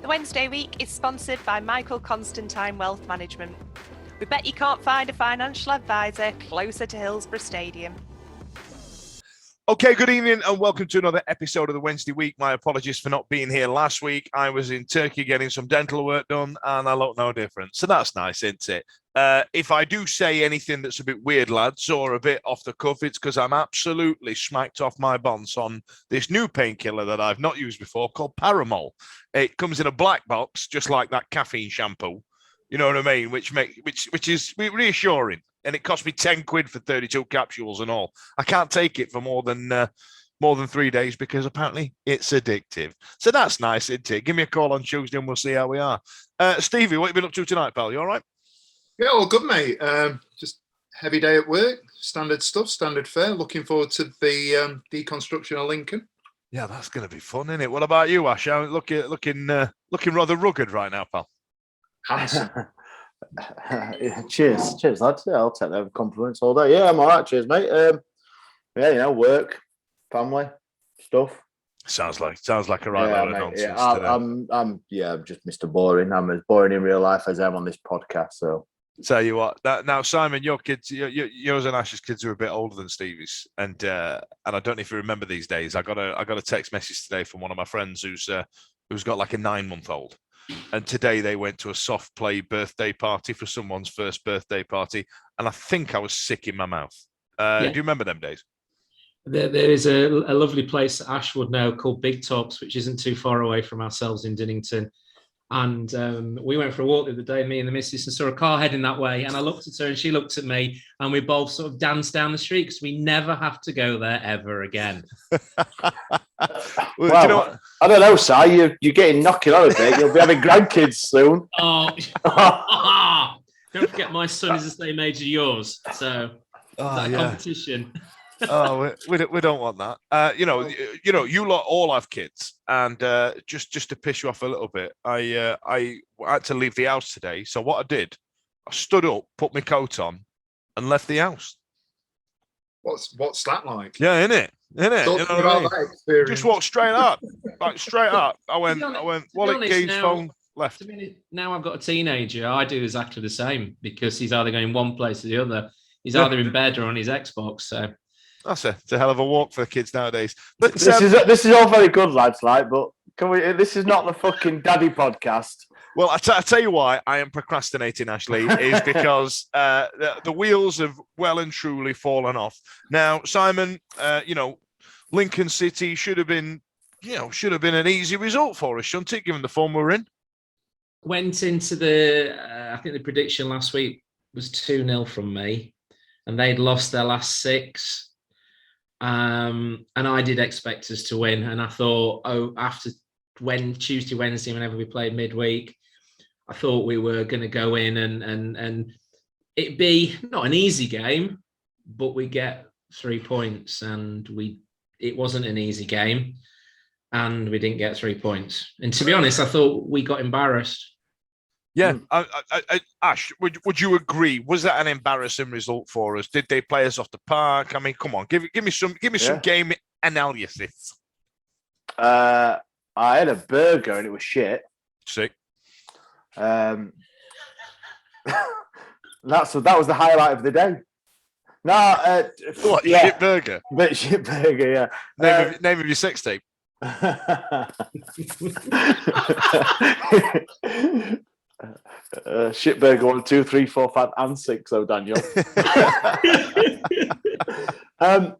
The Wednesday week is sponsored by Michael Constantine Wealth Management. We bet you can't find a financial advisor closer to Hillsborough Stadium. Okay, good evening and welcome to another episode of the Wednesday week. My apologies for not being here last week. I was in Turkey getting some dental work done and I look no different. So that's nice, isn't it? If I do say anything that's a bit weird, lads, or a bit off the cuff, it's because I'm absolutely smacked off my bonds on this new painkiller that I've not used before called Paramol. It comes in a black box, just like that caffeine shampoo. You know what I mean? Which is reassuring. And it cost me 10 quid for 32 capsules and all. I can't take it for more than 3 days because apparently it's addictive. So that's nice, isn't it? Give me a call on Tuesday and we'll see how we are. Stevie, what have you been up to tonight, pal? You all right? Yeah, all good, mate. Just heavy day at work. Standard stuff, standard fare. Looking forward to the deconstruction of Lincoln. Yeah, that's going to be fun, isn't it? What about you, Ash? Looking rather rugged right now, pal. Handsome. Cheers, lads. Yeah, I'll take them compliments all day. Yeah, I'm all right. Cheers, mate. Work, family, stuff. Sounds like a right load of nonsense. I'm just Mr. Boring. I'm as boring in real life as I am on this podcast. So, tell you what. Now, Simon, your kids, yours and Ash's kids are a bit older than Stevie's, and I don't know if you remember these days. I got a text message today from one of my friends who's got like a 9-month-old. And today they went to a soft play birthday party for someone's first birthday party. And I think I was sick in my mouth. Do you remember them days? There is a lovely place at Ashwood now called Big Tops, which isn't too far away from ourselves in Dinnington. And we went for a walk the other day, me and the missus, and saw a car heading that way. And I looked at her and she looked at me and we both sort of danced down the street because we never have to go there ever again. Well, you know, I don't know, Si. You're getting knocking on a bit. You'll be having grandkids soon. Oh, don't forget, my son is the same age as yours. So competition. We don't want that. You lot all have kids, and just to piss you off a little bit, I had to leave the house today. So what I did, I stood up, put my coat on, and left the house. What's that like? Yeah, innit? You know what I mean? Just walked straight up, straight up. I went, wallet, keys, phone, left. Now I've got a teenager. I do exactly the same because he's either going one place or the other. He's either in bed or on his Xbox. So. It's a hell of a walk for the kids nowadays. But this is all very good, lads. But can we? This is not the fucking daddy podcast. Well, I tell you why I am procrastinating, Ashley, is because the wheels have well and truly fallen off. Now, Simon, Lincoln City should have been an easy result for us, shouldn't it? Given the form we're in. Went into I think the prediction last week was 2-0 from me, and they'd lost their last 6. And I did expect us to win. And I thought, after Tuesday, Wednesday, whenever we played midweek, I thought we were going to go in and it'd be not an easy game, but we get 3 points. And it wasn't an easy game, and we didn't get 3 points. And to be honest, I thought we got embarrassed. Yeah, Ash, would you agree? Was that an embarrassing result for us? Did they play us off the park? I mean, come on, give me some game analysis. I had a burger and it was shit. Sick. That was the highlight of the day. No, shit burger? But shit burger, yeah. Name of your sex tape. Shitburger 1, 2, 3, 4, 5, and 6. Oh, Daniel. I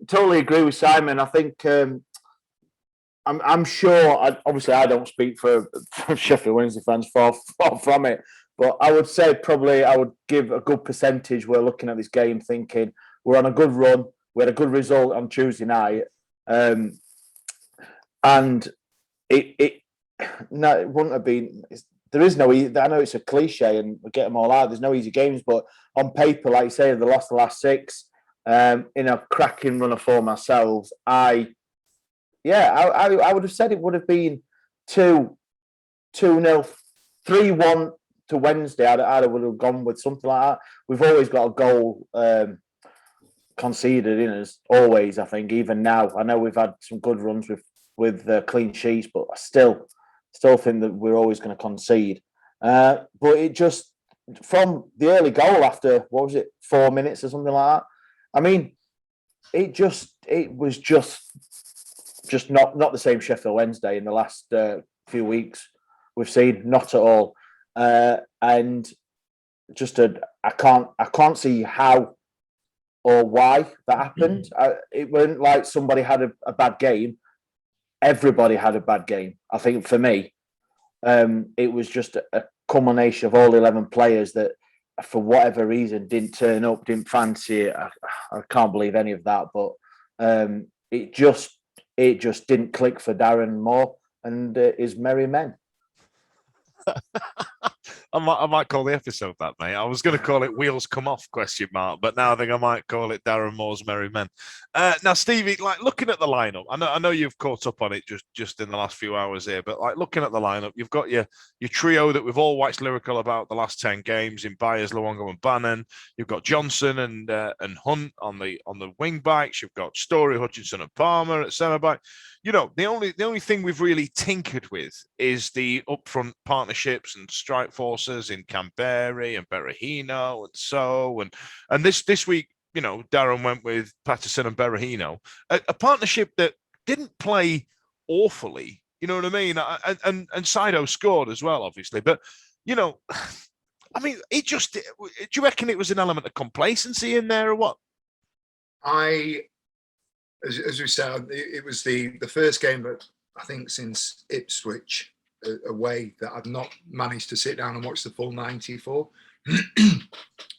totally agree with Simon. I think I'm sure. Obviously, I don't speak for Sheffield Wednesday fans far from it, but I would say probably I would give a good percentage. We're looking at this game thinking we're on a good run. We had a good result on Tuesday night, and it wouldn't have been. There is no. I know it's a cliche, and we get them all out. There's no easy games, but on paper, like you say, they lost the last 6 in a cracking run of form ourselves. I would have said it would have been 2-0, 3-1 to Wednesday. I would have gone with something like that. We've always got a goal conceded in us, always. I think even now, I know we've had some good runs with with clean sheets, but I still think that we're always going to concede. But it just, from the early goal after, 4 minutes or something like that, I mean, it was just not the same Sheffield Wednesday in the last few weeks we've seen, not at all. And just I can't see how or why that happened. It wasn't like somebody had a bad game. Everybody had a bad game. I think for me, it was just a culmination of all 11 players that, for whatever reason, didn't turn up, didn't fancy it. I can't believe any of that, but it just didn't click for Darren Moore and his merry men. I might call the episode that, mate. I was going to call it "Wheels Come Off?" ? But now I think I might call it Darren Moore's Merry Men. Now, Stevie, like looking at the lineup, I know you've caught up on it just in the last few hours here, but like looking at the lineup, you've got your trio that we've all waxed lyrical about the last 10 games in Byers, Luongo, and Bannon. You've got Johnson and Hunt on the wing backs. You've got Story, Hutchinson, and Palmer at centre back. The only thing we've really tinkered with is the upfront partnerships and strike forces in Canberra and Berahino and this week, Darren went with Patterson and Berahino, a partnership that didn't play awfully. You know what I mean? And Saido scored as well, obviously, but I mean, it just. Do you reckon it was an element of complacency in there, or what? As we said, it was the first game that I think since Ipswich away that I've not managed to sit down and watch the full 94.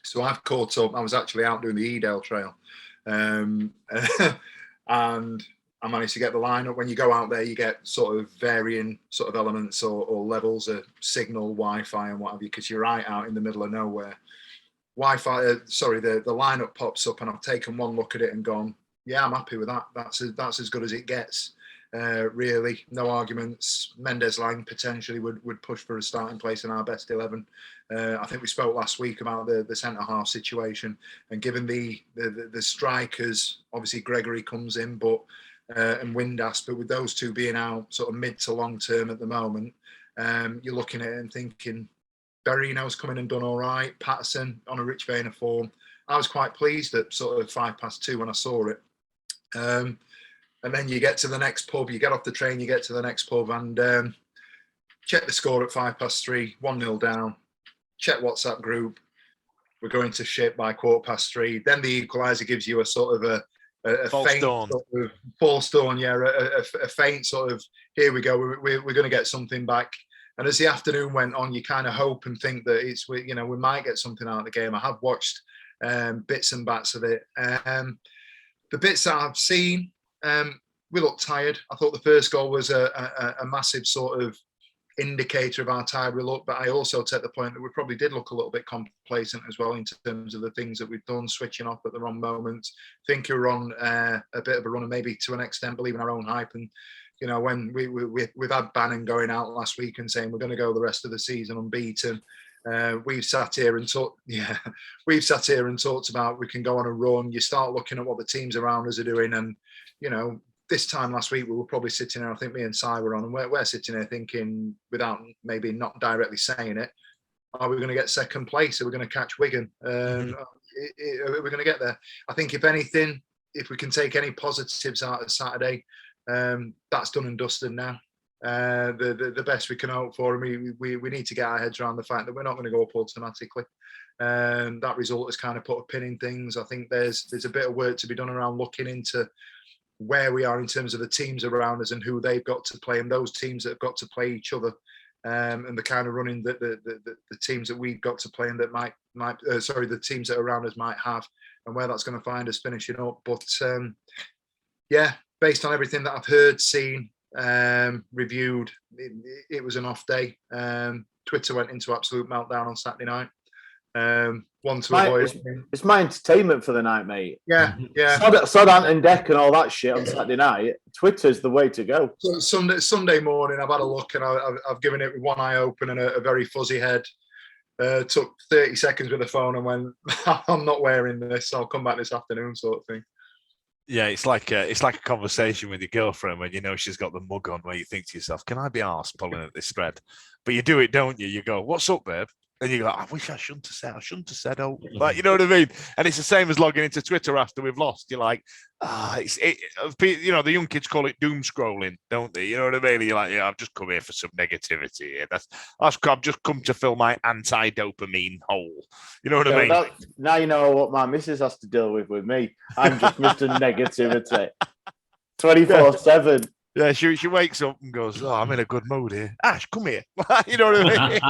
So I've caught up. I was actually out doing the Edale Trail, and I managed to get the lineup. When you go out there, you get sort of varying sort of elements or levels of signal, Wi-Fi, and what have you, because you're right out in the middle of nowhere. The lineup pops up, and I've taken one look at it and gone, yeah, I'm happy with that. That's as good as it gets. Really, no arguments. Mendes Lang potentially would push for a starting place in our best 11. I think we spoke last week about the centre half situation, and given the strikers, obviously Gregory comes in, but and Windass, but with those two being out sort of mid to long term at the moment, you're looking at it and thinking Berahino's come in and done all right. Patterson on a rich vein of form. I was quite pleased at sort of 2:05 when I saw it. And then you get to the next pub, you get off the train, you get to the next pub and check the score at 3:05, 1-0 down, check WhatsApp group, we're going to shit by 3:15. Then the equaliser gives you a sort of a false faint dawn. sort of false dawn, a faint sort of, here we go, we're going to get something back. And as the afternoon went on, you kind of hope and think that we might get something out of the game. I have watched bits and bats of it. The bits that I've seen, we looked tired. I thought the first goal was a massive sort of indicator of how tired we looked, but I also take the point that we probably did look a little bit complacent as well in terms of the things that we've done, switching off at the wrong moment. Think we're on a bit of a run, and maybe to an extent believing our own hype. And when we've had Bannon going out last week and saying we're going to go the rest of the season unbeaten. We've sat here and talked about we can go on a run. You start looking at what the teams around us are doing, and this time last week we were probably sitting there. I think me and Si were on, and we're sitting there thinking, without maybe not directly saying it, are we going to get second place? Are we going to catch Wigan? Are we going to get there? I think if anything, if we can take any positives out of Saturday, that's done and dusted now. The best we can hope for, and we need to get our heads around the fact that we're not going to go up automatically. That result has kind of put a pin in things. I think there's a bit of work to be done around looking into where we are in terms of the teams around us and who they've got to play, and those teams that have got to play each other, and the kind of running that the teams that we've got to play and that the teams that are around us might have, and where that's going to find us finishing up. But based on everything that I've heard, seen, reviewed, it was an off day. Twitter went into absolute meltdown on Saturday night. It's my entertainment for the night, mate. Yeah. Sod Ant and Deck and all that shit on Saturday night. Twitter's the way to go. So Sunday morning, I've had a look and I've given it one eye open and a very fuzzy head. Took 30 seconds with the phone and went, I'm not wearing this. I'll come back this afternoon, sort of thing. Yeah, it's like a conversation with your girlfriend when you know she's got the mug on, where you think to yourself, "Can I be arsed pulling at this thread?" But you do it, don't you? You go, "What's up, babe?" And you go, "I wish I shouldn't have said. I shouldn't have said." Oh, like, you know what I mean? And it's the same as logging into Twitter after we've lost. You're like, the young kids call it doom scrolling, don't they? You know what I mean? You're like, "Yeah, I've just come here for some negativity. Here. I've just come to fill my anti-dopamine hole." You know what I mean? Now you know what my missus has to deal with me. I'm just Mr. Negativity, 24/7. Yeah, she wakes up and goes, "Oh, I'm in a good mood here. Ash, come here." You know what I mean?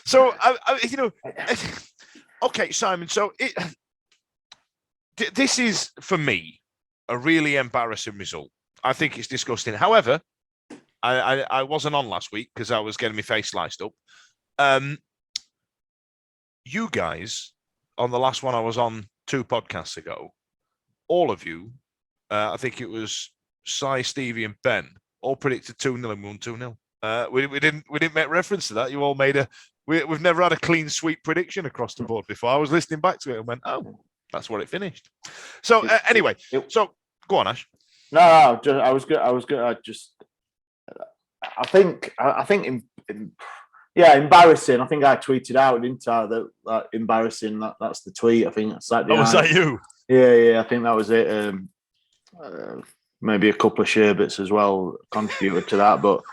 So, okay, Simon. So this is, for me, a really embarrassing result. I think it's disgusting. However, I wasn't on last week because I was getting my face sliced up. You guys, on the last one I was on 2 podcasts ago, all of you, I think it was Si, Stevie, and Ben, all predicted 2-0 and won 2-0. We didn't make reference to that. You all made we've never had a clean sweep prediction across the board before. I was listening back to it and went, "Oh, that's what it finished." So anyway, so go on, Ash. No, I was good. I think embarrassing. I think I tweeted out, didn't I? That embarrassing. That's the tweet. I think that's like. Oh, was that you? Yeah. I think that was it. Maybe a couple of sherbets as well contributed to that, but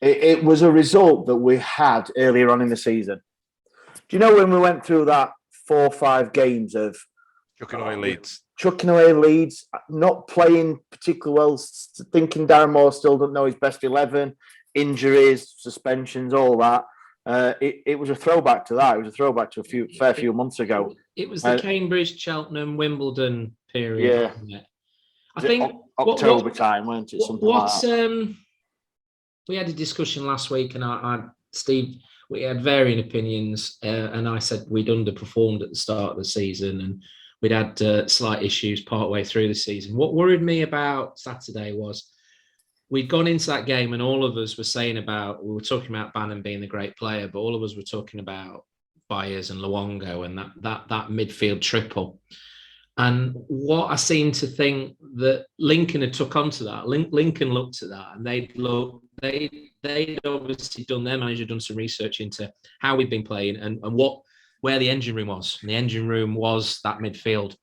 it was a result that we had earlier on in the season. Do you know when we went through that 4 or 5 games of chucking away leads, not playing particularly well, thinking Darren Moore still doesn't know his best 11, injuries, suspensions, all that. It was a throwback to that. It was a throwback to a fair few months ago. It was the Cambridge, Cheltenham, Wimbledon period. Yeah, I think October time, weren't it? Something like that. We had a discussion last week, and Steve, we had varying opinions, and I said we'd underperformed at the start of the season, and we'd had slight issues partway through the season. What worried me about Saturday was we'd gone into that game, and all of us were we were talking about Bannon being the great player, but all of us were talking about Byers and Luongo and that midfield triple. And what I seem to think that Lincoln had took onto that. Lincoln looked at that, and they'd obviously done some research into how we'd been playing and where the engine room was. And the engine room was that midfield.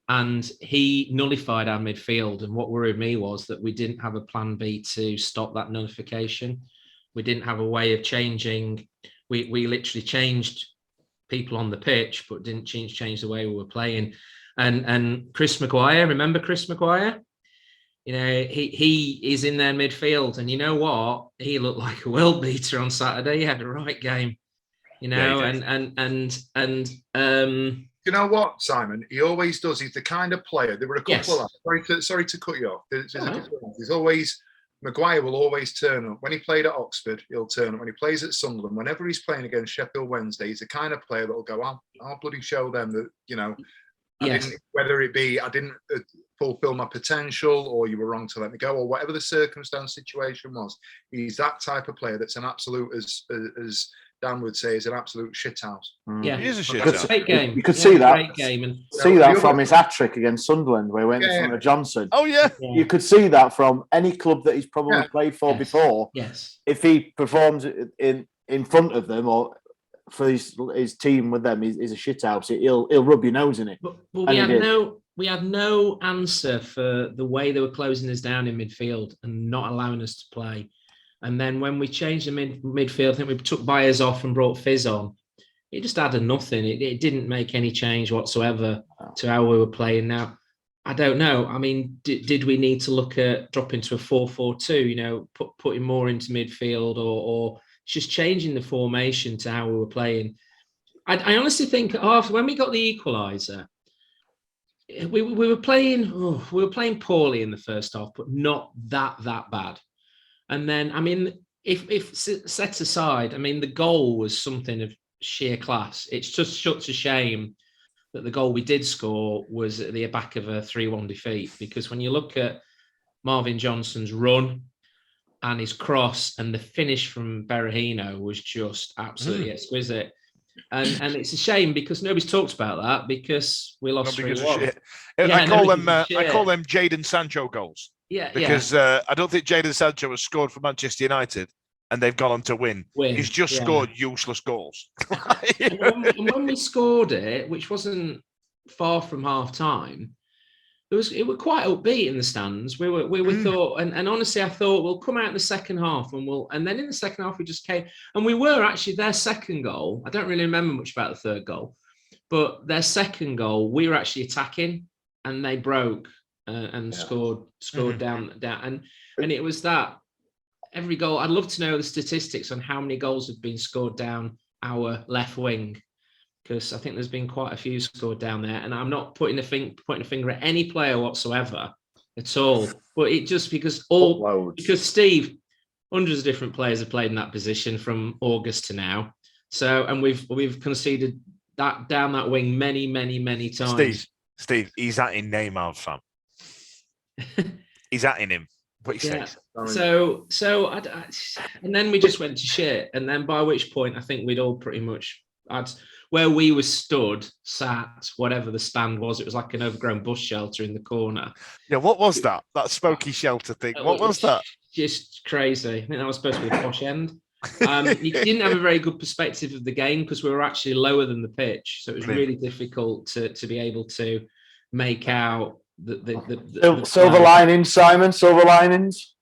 And he nullified our midfield. And what worried me was that we didn't have a plan B to stop that nullification. We didn't have a way of changing. We literally changed people on the pitch, but didn't change the way we were playing. And Chris Maguire, remember Chris Maguire? You know, he is in their midfield. And you know what? He looked like a world beater on Saturday. He had a right game. You know, you know what, Simon? He always does. He's the kind of player. There were a couple of sorry to cut you off. There's always Maguire will always turn up. When he played at Oxford, he'll turn up. When he plays at Sunderland, whenever he's playing against Sheffield Wednesday, he's the kind of player that will go, I'll bloody show them that, you know, whether it be I didn't fulfill my potential or you were wrong to let me go or whatever the circumstance situation was. He's that type of player that's an absolute, as Dan would say, is an absolute shithouse. Yeah, he is a shithouse. Great game. You could see that. Great game. And see that from his hat-trick against Sunderland, where he went in front of Johnson. Oh, yeah. You could see that from any club that he's probably played for before. Yes. If he performs in front of them or for his team with them, he's a shithouse. He'll rub your nose in it. But we had no answer for the way they were closing us down in midfield and not allowing us to play. And then when we changed the midfield, I think we took Byers off and brought Fizz on. It just added nothing. It didn't make any change whatsoever to how we were playing. Now, I don't know. I mean, did we need to look at dropping to a 4-4-2, you know, putting more into midfield or just changing the formation to how we were playing? I honestly think after when we got the equaliser, we were playing poorly in the first half, but not that bad. And then, I mean, if set aside, I mean, the goal was something of sheer class. It's just such a shame that the goal we did score was at the back of a 3-1 defeat. Because when you look at Marvin Johnson's run and his cross and the finish from Berahino was just absolutely exquisite. And it's a shame because nobody's talked about that because we lost 3-1. I call them Shit. Jadon Sancho goals. Yeah, Because I don't think Jadon Sancho has scored for Manchester United, and they've gone on to win. He's just scored useless goals. and when we scored it, which wasn't far from half time, it were quite upbeat in the stands. We thought, and honestly, I thought we'll come out in the second half and then in the second half we just came, and we were actually their second goal. I don't really remember much about the third goal, but their second goal we were actually attacking, and they broke and scored down, and it was that every goal. I'd love to know the statistics on how many goals have been scored down our left wing, because I think there's been quite a few scored down there, and I'm not pointing a finger at any player whatsoever at all. But it just because Steve, hundreds of different players have played in that position from August to now. So, and we've conceded that down that wing many times. Steve, he's at in Neymar, fam. He's at in him. What he says. So and then we just went to shit, and then by which point I think we'd all pretty much where we were sat, whatever the stand was, it was like an overgrown bus shelter in the corner. Yeah, what was that? That smoky shelter thing. What was that? Just crazy. I think that was supposed to be the posh end. You didn't have a very good perspective of the game because we were actually lower than the pitch, so it was really difficult to be able to make out the silver linings, Simon. Silver linings.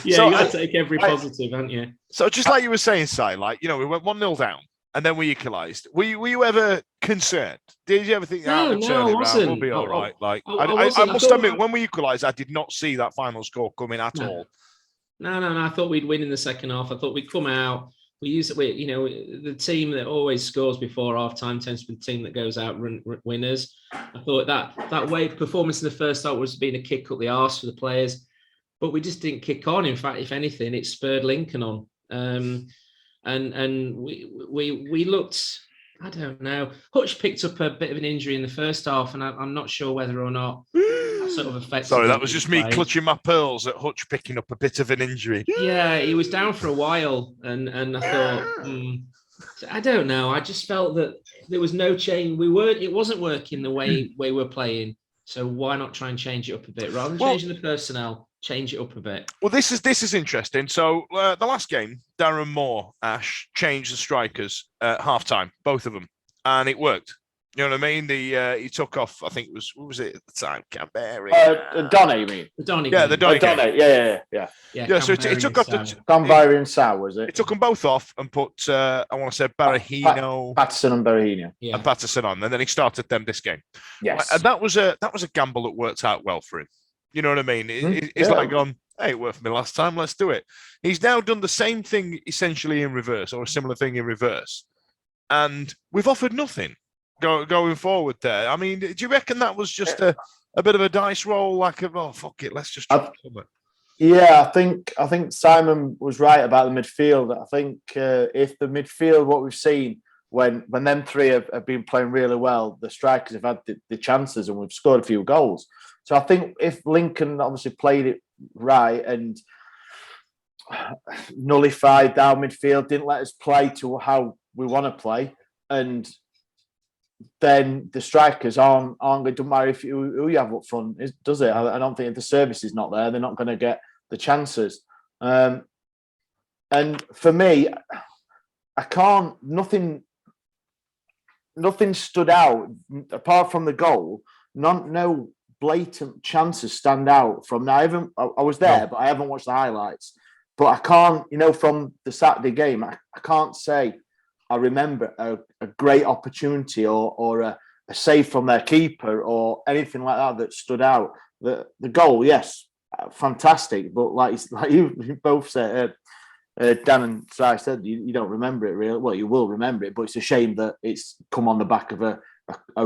You got to take every positive, haven't you? So just like you were saying, Si, like, we went 1-0 down and then we equalised. Were you ever concerned? Did you ever think, no, I wasn't. We'll be all right? Like, I must admit, when we equalised, I did not see that final score coming at all. No. I thought we'd win in the second half. I thought we'd come out. The team that always scores before half time tends to be the team that goes out winners. I thought that way performance in the first half was being a kick up the arse for the players, but we just didn't kick on. In fact, if anything, it spurred Lincoln on. And we looked. I don't know. Hutch picked up a bit of an injury in the first half, and I'm not sure whether or not that sort of affected. Sorry, that was just me clutching my pearls at Hutch picking up a bit of an injury. Yeah, he was down for a while, and I thought, I don't know. I just felt that there was no change. It wasn't working the way we were playing. So why not try and change it up a bit rather than changing the personnel? Change it up a bit. Well, this is interesting. So the last game, Darren Moore, Ash, changed the strikers at half-time, both of them, and it worked. You know what I mean? He took off, I think it was, what was it at the time? Canberra. Donny, you mean? The Donny. Yeah, the Donny. Yeah. So it took off Canberra and Sow, was it? It took them both off and put, I want to say, Barahino. Patterson and Barahino. Yeah. And Patterson on, and then he started them this game. Yes. And that was a gamble that worked out well for him. You know what I mean? It's like gone, hey, it worked for me last time, let's do it. He's now done the same thing essentially in reverse, or a similar thing in reverse. And we've offered nothing going forward there. I mean, do you reckon that was just a bit of a dice roll, like fuck it, let's just try it? Yeah, I think Simon was right about the midfield. I think if the midfield, what we've seen, when them three have been playing really well, the strikers have had the chances and we've scored a few goals. So I think if Lincoln obviously played it right and nullified down midfield, didn't let us play to how we want to play, and then the strikers aren't going to matter who you have up front, does it? I don't think if the service is not there, they're not going to get the chances. And for me, I can't. Nothing stood out apart from the goal. No blatant chances stand out from now. I was there, but I haven't watched the highlights. But I can't, from the Saturday game, I can't say I remember a great opportunity or a save from their keeper or anything like that stood out. The goal, yes, fantastic. But like you both said, Dan and Si said, you don't remember it really. Well, you will remember it, but it's a shame that it's come on the back of a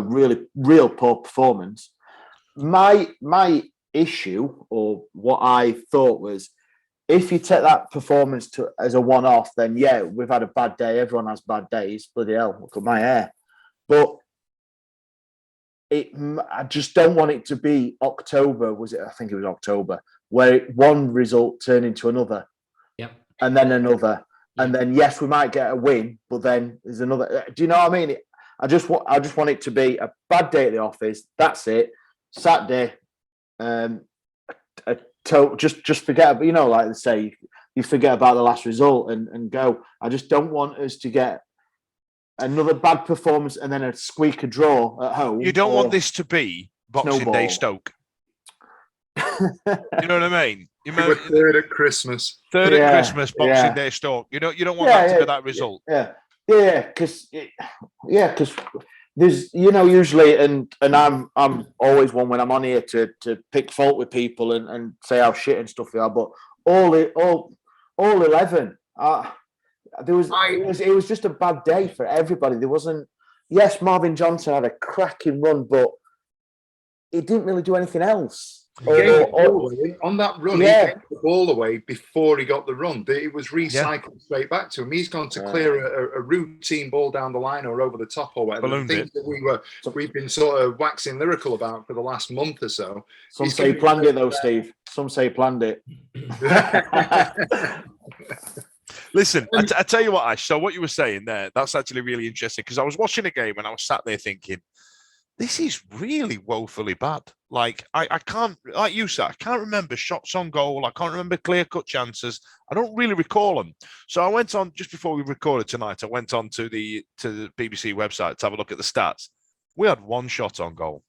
really real poor performance. My issue, or what I thought was, if you take that performance as a one-off, then yeah, we've had a bad day. Everyone has bad days. Bloody hell, look at my hair. But I just don't want it to be October. I think it was October, where one result turned into another. Yep. And then another. and then yes, we might get a win, but then there's another. Do you know what I mean? I just want it to be a bad day at the office. That's it. Saturday, just forget. You know, like they say, you forget about the last result and go. I just don't want us to get another bad performance and then a squeaker draw at home. You don't want this to be Boxing Day snowball. Stoke. You know what I mean? We were third at Christmas. At Christmas, Boxing Day Stoke. You don't want that to be that result. Because there's usually and I'm always one when I'm on here to pick fault with people and say how shit and stuff they are, but all 11 it was just a bad day for everybody. There wasn't. Yes, Marvin Johnson had a cracking run, but he didn't really do anything else. On that run, he gave the ball away before he got the run. It was recycled straight back to him. He's gone to clear a routine ball down the line or over the top or whatever. Things that we've been sort of waxing lyrical about for the last month or so. Some say he planned it though, Steve. Some say he planned it. Listen, I tell you what, Ash. So what you were saying there, that's actually really interesting because I was watching a game and I was sat there thinking, this is really woefully bad. Like, I can't, like you said, I can't remember shots on goal. I can't remember clear-cut chances. I don't really recall them. So I went on, just before we recorded tonight, I went on to the BBC website to have a look at the stats. We had one shot on goal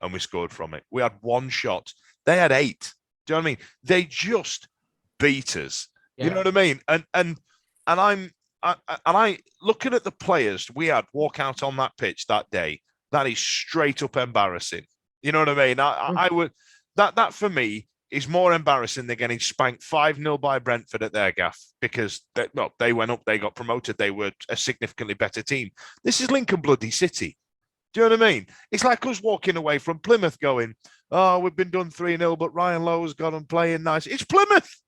and we scored from it. We had one shot. They had 8. Do you know what I mean? They just beat us. Yeah. You know what I mean? And I looking at the players we had walk out on that pitch that day, that is straight up embarrassing. You know what I mean? I would that for me is more embarrassing than getting spanked 5-0 by Brentford at their gaff because they went up, they got promoted, they were a significantly better team. This is Lincoln bloody City. Do you know what I mean? It's like us walking away from Plymouth going, oh, we've been done 3-0, but Ryan Lowe's got them playing nice. It's Plymouth.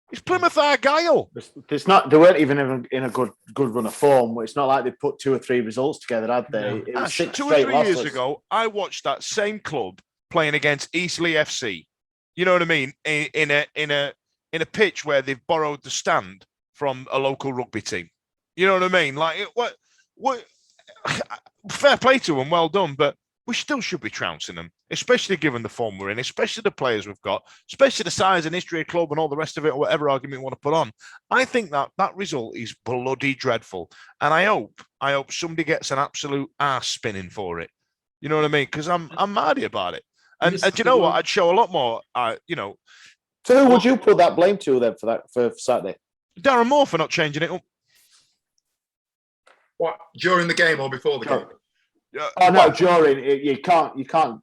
It's Plymouth Argyle. It's not. They weren't even in a good run of form. It's not like they put 2 or 3 results together, had they? No. It was 6 2 or straight 3 losses. years ago, I watched that same club playing against Eastleigh FC. You know what I mean? In a pitch where they've borrowed the stand from a local rugby team. You know what I mean? Like what? Fair play to them, well done, but we still should be trouncing them, especially given the form we're in, especially the players we've got, especially the size and history of club and all the rest of it, or whatever argument you want to put on. I think that result is bloody dreadful. And I hope somebody gets an absolute ass spinning for it. You know what I mean? Because I'm mad about it. And do you know what? I'd show a lot more, So who would you put that blame to then for Saturday? Darren Moore for not changing it up. What, during the game or before the game? During you can't.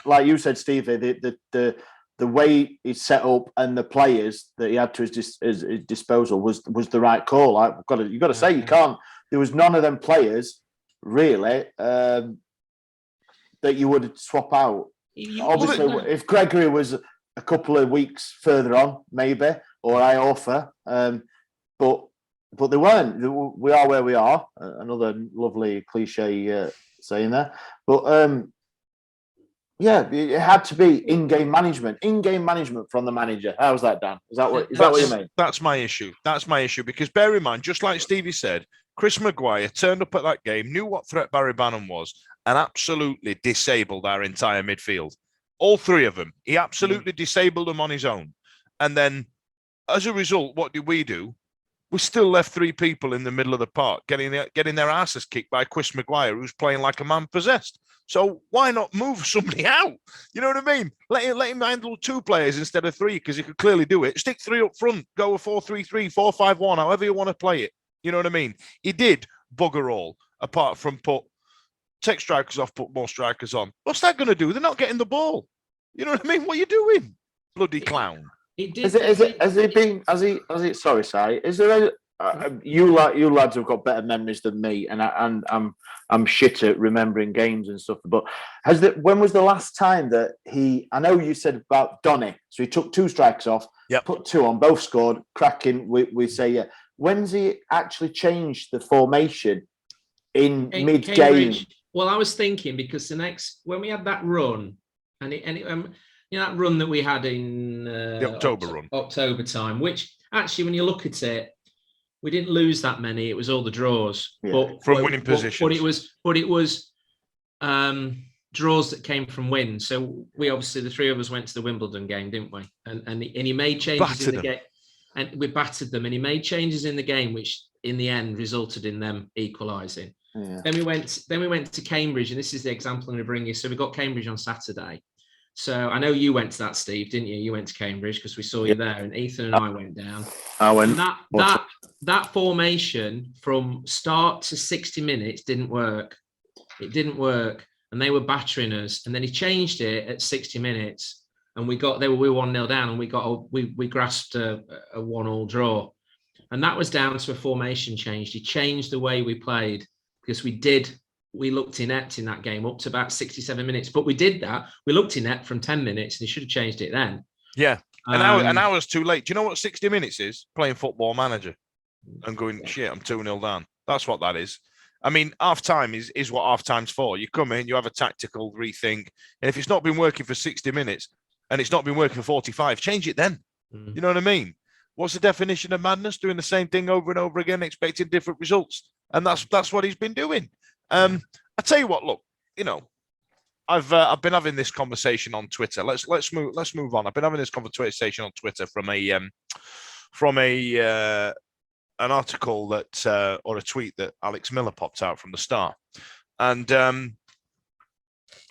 Like you said, Stevie, the way it's set up and the players that he had to his disposal was the right call. You've got to say you can't. There was none of them players really that you would swap out. Obviously, if Gregory was a couple of weeks further on, maybe, or Iorfa, but they weren't. We are where we are. Another lovely cliche saying there, but it had to be in-game management from the manager. How's that, Dan? Is that what you mean? That's my issue. Because bear in mind, just like Stevie said, Chris Maguire turned up at that game, knew what threat Barry Bannon was, and absolutely disabled our entire midfield. All 3 of them. He absolutely disabled them on his own. And then, as a result, what did we do? We still left 3 people in the middle of the park getting their asses kicked by Chris Maguire, who's playing like a man possessed. So why not move somebody out? You know what I mean? Let him handle 2 players instead of 3 because he could clearly do it. Stick 3 up front. Go a 4-3-3, 4-5-1, however you want to play it. You know what I mean? He did bugger all, apart from take strikers off, put more strikers on. What's that going to do? They're not getting the ball. You know what I mean? What are you doing? Bloody clown. Sorry, Si. Is there you lads have got better memories than me, and I'm shit at remembering games and stuff. But when was the last time that I know you said about Donny, so he took 2 strikes off, put 2 on, both scored, cracking. We say, yeah. When's he actually changed the formation in mid-game? Cambridge. Well, I was thinking because when we had that run, that run that we had in the October run, October time, which actually, when you look at it, we didn't lose that many. It was all the draws, but from winning positions. But it was draws that came from wins. So we obviously, the three of us went to the Wimbledon game, didn't we? And he made changes in the game, and we battered them. And he made changes in the game, which in the end resulted in them equalising. Yeah. Then we went to Cambridge, and this is the example I'm going to bring you. So we got Cambridge on Saturday. So I know you went to that, Steve, didn't you? You went to Cambridge because we saw you there, and Ethan and I went down. I went. And that formation from start to 60 minutes didn't work. It didn't work, and they were battering us. And then he changed it at 60 minutes, and we were 1-0 down, and we grasped a 1-1 draw. And that was down to a formation change. He changed the way we played because we looked inept in that game up to about 67 minutes. But we did that. We looked inept from 10 minutes, and he should have changed it then. Yeah. An hour's too late. Do you know what 60 minutes is? Playing Football Manager and going, shit, I'm 2-0 down. That's what that is. I mean, half time is what half time's for. You come in, you have a tactical rethink. And if it's not been working for 60 minutes and it's not been working for 45, change it then. You know what I mean? What's the definition of madness? Doing the same thing over and over again, expecting different results. And that's what he's been doing. I tell you what, look, you know, I've been having this conversation on Twitter. Let's move on. I've been having this conversation on Twitter from an article that or a tweet that Alex Miller popped out from the Star, and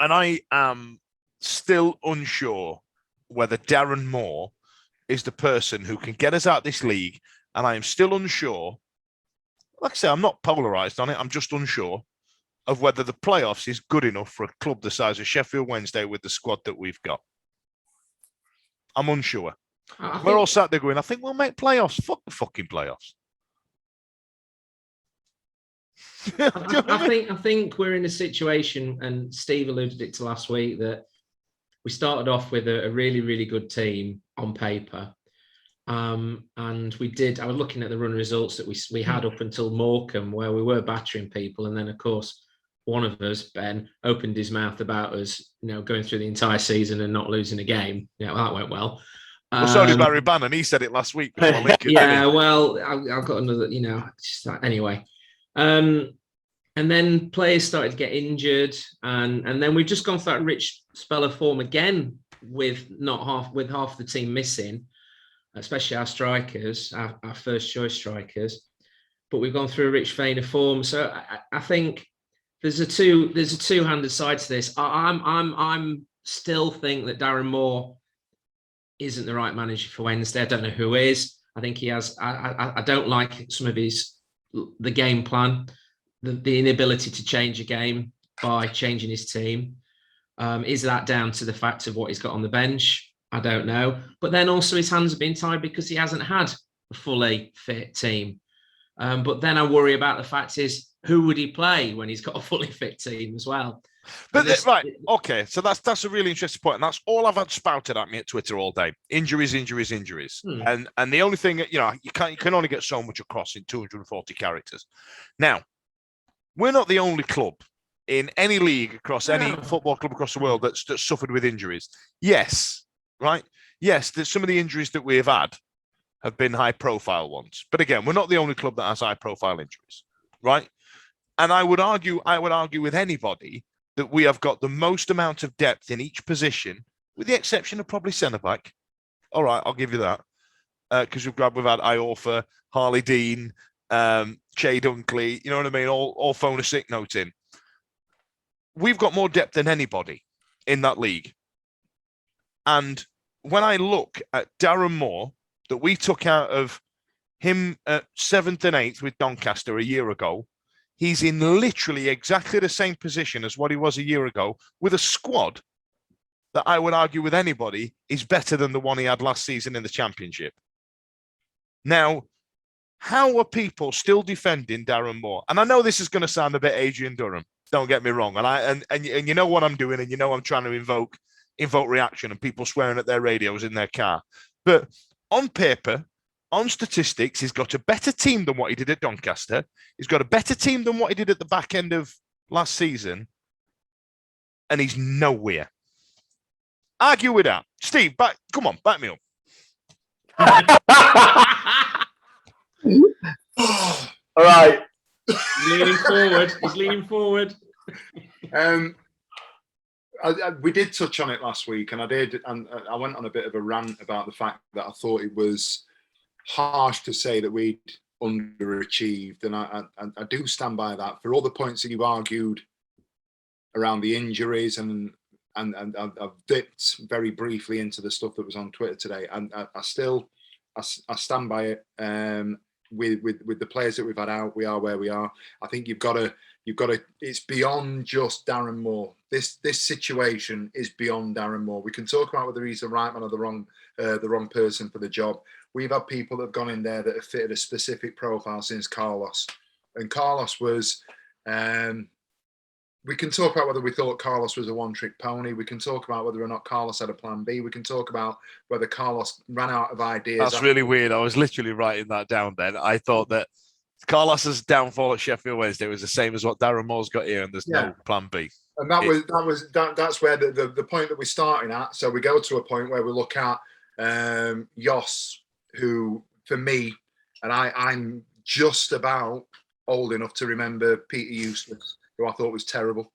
I am still unsure whether Darren Moore is the person who can get us out of this league, and I am still unsure. Like I say, I'm not polarized on it. I'm just unsure of whether the playoffs is good enough for a club the size of Sheffield Wednesday with the squad that we've got. I'm unsure. We're all sat there going, I think we'll make playoffs. Fuck the fucking playoffs. I think we're in a situation, and Steve alluded it to last week, that we started off with a really, really good team on paper. And we did. I was looking at the run results that we had up until Morecambe, where we were battering people, and then of course one of us, Ben, opened his mouth about us, you know, going through the entire season and not losing a game. Yeah, well, that went well. Well, so did Barry Bannon. He said it last week. Yeah, well, I've got another. You know, anyway. And then players started to get injured, and then we've just gone through that rich spell of form again with half the team missing, especially our strikers, our first choice strikers. But we've gone through a rich vein of form. So I think there's a two-handed side to this. I'm still think that Darren Moore isn't the right manager for Wednesday. I don't know who is. I think he has. I don't like some of the game plan, the inability to change a game by changing his team. Is that down to the fact of what he's got on the bench? I don't know. But then also his hands have been tied because he hasn't had a fully fit team. But then I worry about the fact is, who would he play when he's got a fully fit team as well? But right, okay. So that's a really interesting point, and that's all I've had spouted at me at Twitter all day. Injuries. And the only thing, you know, you can only get so much across in 240 characters. Now, we're not the only club in any league across any football club across the world that's suffered with injuries. Yes, right? Yes, there's some of the injuries that we have been high-profile ones. But again, we're not the only club that has high-profile injuries, right? And I would argue with anybody that we have got the most amount of depth in each position, with the exception of probably centre-back. All right, I'll give you that. Because we've had Iorfa, Harley Dean, Che Dunkley, you know what I mean? All phone a sick note in. We've got more depth than anybody in that league. And when I look at Darren Moore, that we took out of him at 7th and 8th with Doncaster a year ago, he's in literally exactly the same position as what he was a year ago, with a squad that I would argue with anybody is better than the one he had last season in the Championship. Now, how are people still defending Darren Moore? And I know this is going to sound a bit Adrian Durham. Don't get me wrong. And you know what I'm doing, and you know I'm trying to invoke reaction and people swearing at their radios in their car. But on paper, on statistics, he's got a better team than what he did at Doncaster. He's got a better team than what he did at the back end of last season. And he's nowhere. Argue with that. Steve, come on, back me up. All right. He's leaning forward. He's leaning forward. We did touch on it last week, and I went on a bit of a rant about the fact that I thought it was harsh to say that we'd underachieved, and I do stand by that. For all the points that you've argued around the injuries, and I've dipped very briefly into the stuff that was on Twitter today, and I stand by it. With the players that we've had out, we are where we are. I think you've got to. It's beyond just Darren Moore. This situation is beyond Darren Moore. We can talk about whether he's the right man or the wrong person for the job. We've had people that have gone in there that have fitted a specific profile since Carlos, and Carlos was. We can talk about whether we thought Carlos was a one-trick pony. We can talk about whether or not Carlos had a plan B. We can talk about whether Carlos ran out of ideas. That's really weird. I was literally writing that down then. I thought that Carlos's downfall at Sheffield Wednesday was the same as what Darren Moore's got here, and there's no plan B. And that's where the point that we're starting at. So we go to a point where we look at Jos, who for me, and I'm just about old enough to remember Peter Eustace, who I thought was terrible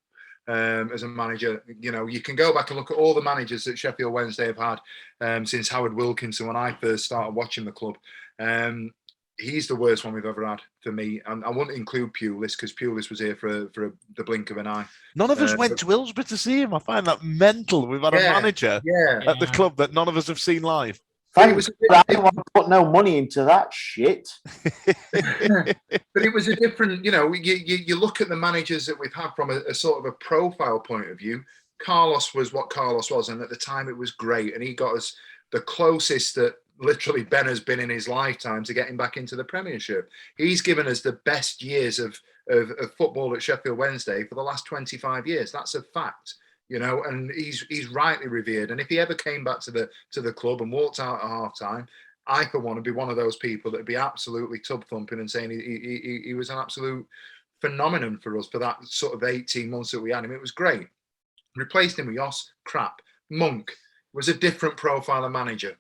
as a manager. You know, you can go back and look at all the managers that Sheffield Wednesday have had since Howard Wilkinson when I first started watching the club. He's the worst one we've ever had for me. And I wouldn't include Pulis because Pulis was here for the blink of an eye. None of us went to Hillsborough to see him. I find that mental. We've had a manager at the club that none of us have seen live. I don't want to put no money into that shit. But it was a different, you know, you look at the managers that we've had from a sort of a profile point of view. Carlos was what Carlos was, and at the time it was great, and he got us the closest that literally Ben has been in his lifetime to getting back into the Premiership. He's given us the best years of football at Sheffield Wednesday for the last 25 years. That's a fact. You know, and he's rightly revered. And if he ever came back to the club and walked out at half time, I for one would be one of those people that would be absolutely tub thumping and saying he was an absolute phenomenon for us for that sort of 18 months that we had him. It was great. Replaced him with Jos, crap. Monk was a different profile of manager.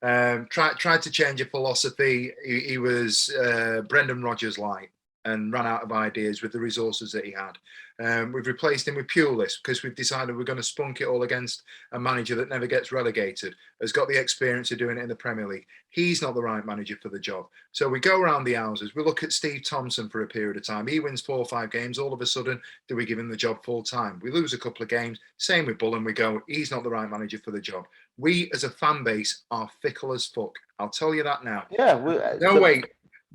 Tried to change a philosophy. He was Brendan Rodgers light and ran out of ideas with the resources that he had. We've replaced him with Pulis because we've decided we're going to spunk it all against a manager that never gets relegated, has got the experience of doing it in the Premier League. He's not the right manager for the job. So we go around the houses. We look at Steve Thompson for a period of time. He wins 4 or 5 games. All of a sudden, do we give him the job full time? We lose a couple of games. Same with Bullen. We go, he's not the right manager for the job. We as a fan base are fickle as fuck. I'll tell you that now. Yeah. No way.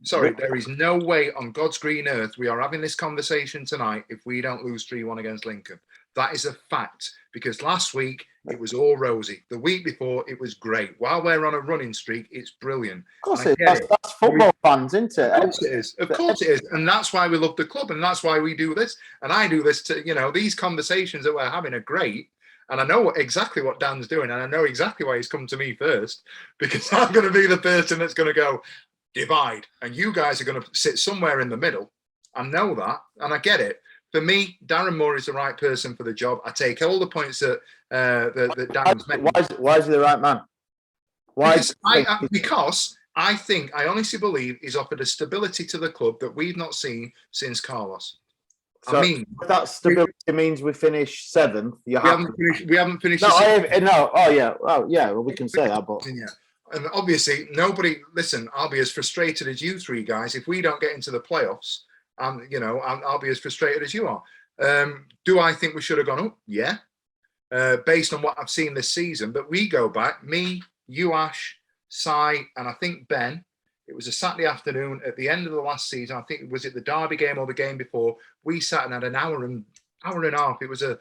Sorry, there is no way on God's green earth we are having this conversation tonight if we don't lose 3-1 against Lincoln. That is a fact, because last week it was all rosy. The week before it was great. While we're on a running streak, it's brilliant. Of course it is. That's football fans, isn't it? Of course it is. Of course it is. And that's why we love the club, and that's why we do this. And I do this to, you know, these conversations that we're having are great. And I know exactly what Dan's doing, and I know exactly why he's come to me first, because I'm going to be the person that's going to go, divide, and you guys are going to sit somewhere in the middle. I know that, and I get it. For me, Darren Moore is the right person for the job. I take all the points that Darren's made. Why is he the right man? Because I honestly believe he's offered a stability to the club that we've not seen since Carlos. So that stability means we finish 7th. We haven't finished. No. Oh yeah. Well, we can say that, but. Yeah. And obviously, listen, I'll be as frustrated as you 3 guys if we don't get into the playoffs. I'll be as frustrated as you are. Do I think we should have gone up? Yeah. Based on what I've seen this season. But we go back, me, you, Ash, Sai, and I think Ben. It was a Saturday afternoon at the end of the last season. I think was it the Derby game or the game before? We sat and had an hour and a half. It was a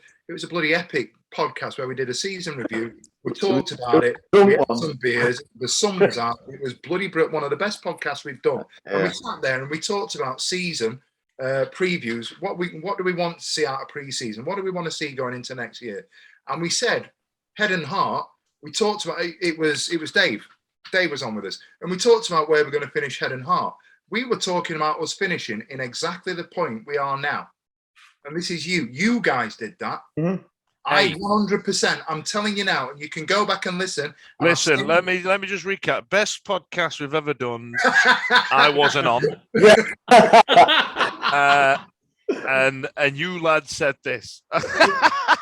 bloody epic podcast where we did a season review. We talked about it. We had some beers. The sun was out. It was bloody one of the best podcasts we've done. Yeah. And we sat there and we talked about season previews. What do we want to see out of pre-season? What do we want to see going into next year? And we said head and heart. We talked about it was Dave. Dave was on with us, and we talked about where we're going to finish head and heart. We were talking about us finishing in exactly the point we are now. And this is you. You guys did that. Mm-hmm. I Hey. 100%. I'm telling you now, and you can go back and listen. And Listen, let me just recap. Best podcast we've ever done. I I wasn't on. Yeah. And you lads said this.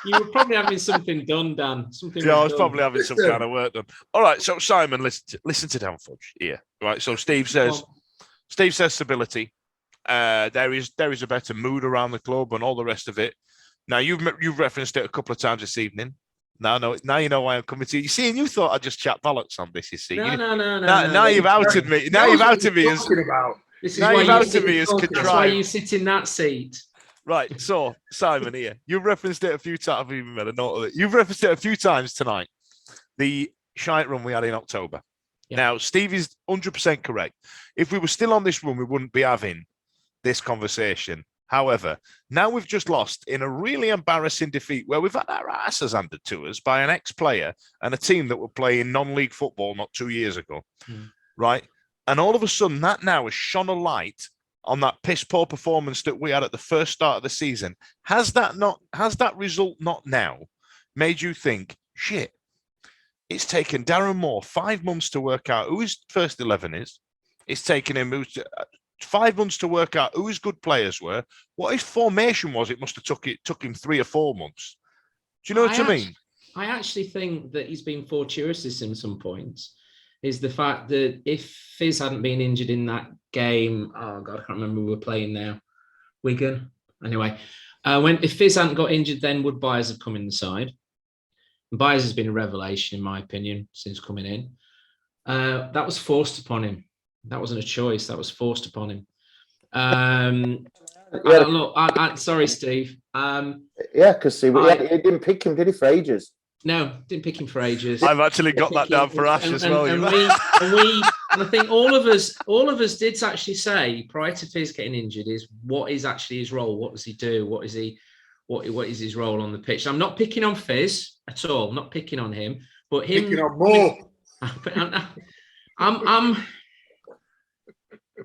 You were probably having something done, Dan. Something. Yeah, I was done. probably having some kind of work done. All right, so Simon, listen to Dan Fudge here. Right, so Steve says stability. There is a better mood around the club and all the rest of it. Now you've referenced it a couple of times this evening. Now you know why I'm coming to you. You see, and you thought I'd just chat bollocks on this. You see, No. Now you've outed me. Now you've outed me as. This is Now why you've you outed sit, me as that's why contrived. you sit in that seat. Right, so Simon here, you've referenced it a few times. I've even made a note of it. You've referenced it a few times tonight. The shite run we had in October. Yeah. Now, Steve is 100% correct. If we were still on this run, we wouldn't be having this conversation. However, now we've just lost in a really embarrassing defeat where we've had our asses handed to us by an ex-player and a team that were playing non-league football not 2 years ago, right? And all of a sudden, that now has shone a light on that piss-poor performance that we had at the first start of the season. Has that result not now made you think, shit, it's taken Darren Moore 5 months to work out who his first 11 is. It's taken him 5 months to work out who his good players were. What his formation was, it must have took him 3 or 4 months. Do you know what I mean? I actually think that he's been fortuitous in some points. Is the fact that if Fizz hadn't been injured in that game, oh God, I can't remember who we were playing now. Wigan. Anyway, if Fizz hadn't got injured, then would Byers have come in the side? And Byers has been a revelation, in my opinion, since coming in. That was forced upon him. That wasn't a choice. That was forced upon him. Sorry, Steve. Yeah, because he didn't pick him, did he, for ages? No, didn't pick him for ages. I've actually got that down for Ash as well. And I think all of us did actually say prior to Fizz getting injured is what is actually his role? What does he do? What is his role on the pitch? I'm not picking on Fizz at all. I'm not picking on him, but him. Picking on more.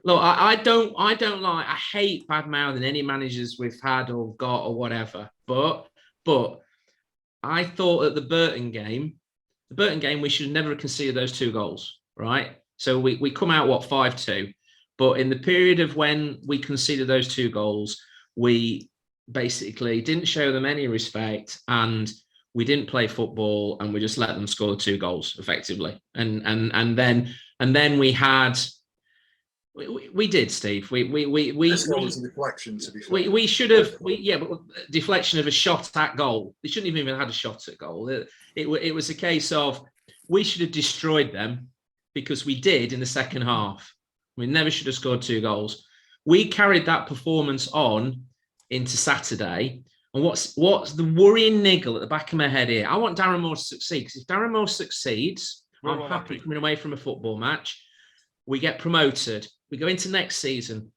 Look, I don't like. I hate bad mouthing any managers we've had or got or whatever. But I thought at the Burton game, we should never have conceded those 2 goals, right? So we come out 5-2, but in the period of when we conceded those 2 goals, we basically didn't show them any respect and we didn't play football and we just let them score 2 goals effectively. And then we had. We did, Steve. We was a deflection, to be fair. We should have. But deflection of a shot at goal. They shouldn't even have had a shot at goal. It was a case of we should have destroyed them because we did in the second half. We never should have scored 2 goals. We carried that performance on into Saturday. And what's the worrying niggle at the back of my head here? I want Darren Moore to succeed because if Darren Moore succeeds, I'm happy coming away from a football match. We get promoted. We go into next season.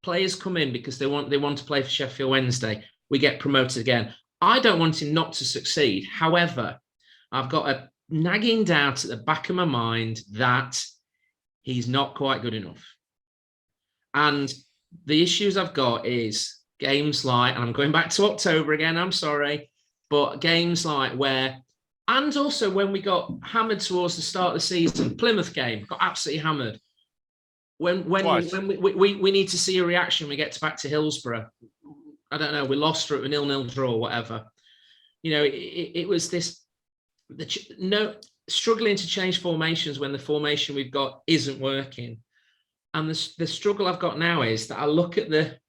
Players come in because they want to play for Sheffield Wednesday. We get promoted again. I don't want him not to succeed. However, I've got a nagging doubt at the back of my mind that he's not quite good enough. And the issues I've got is games like, and I'm going back to October again, I'm sorry, but games like where, and also when we got hammered towards the start of the season, Plymouth game, got absolutely hammered. When we need to see a reaction, we get back to Hillsborough. I don't know, we lost for a 0-0 draw or whatever. You know, it was this, struggling to change formations when the formation we've got isn't working. And the struggle I've got now is that I look at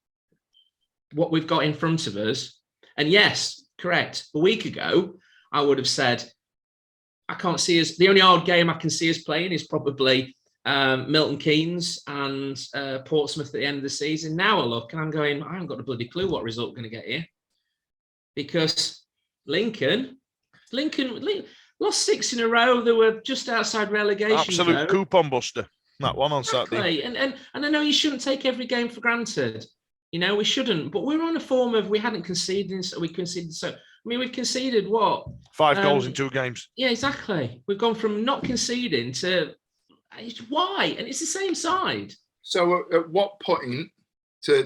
what we've got in front of us, and yes, correct. A week ago, I would have said, I can't see us. The only hard game I can see us playing is probably Milton Keynes and Portsmouth at the end of the season. Now I look and I'm going, I haven't got a bloody clue what result we're going to get here. Because Lincoln lost 6 in a row. They were just outside relegation. Absolute coupon buster. That one on Saturday. And I know you shouldn't take every game for granted. You know, we shouldn't. But we're on a form of we hadn't conceded, so we conceded. So, I mean, we've conceded what? 5 goals in 2 games. Yeah, exactly. We've gone from not conceding to why? And it's the same side. So at what point, to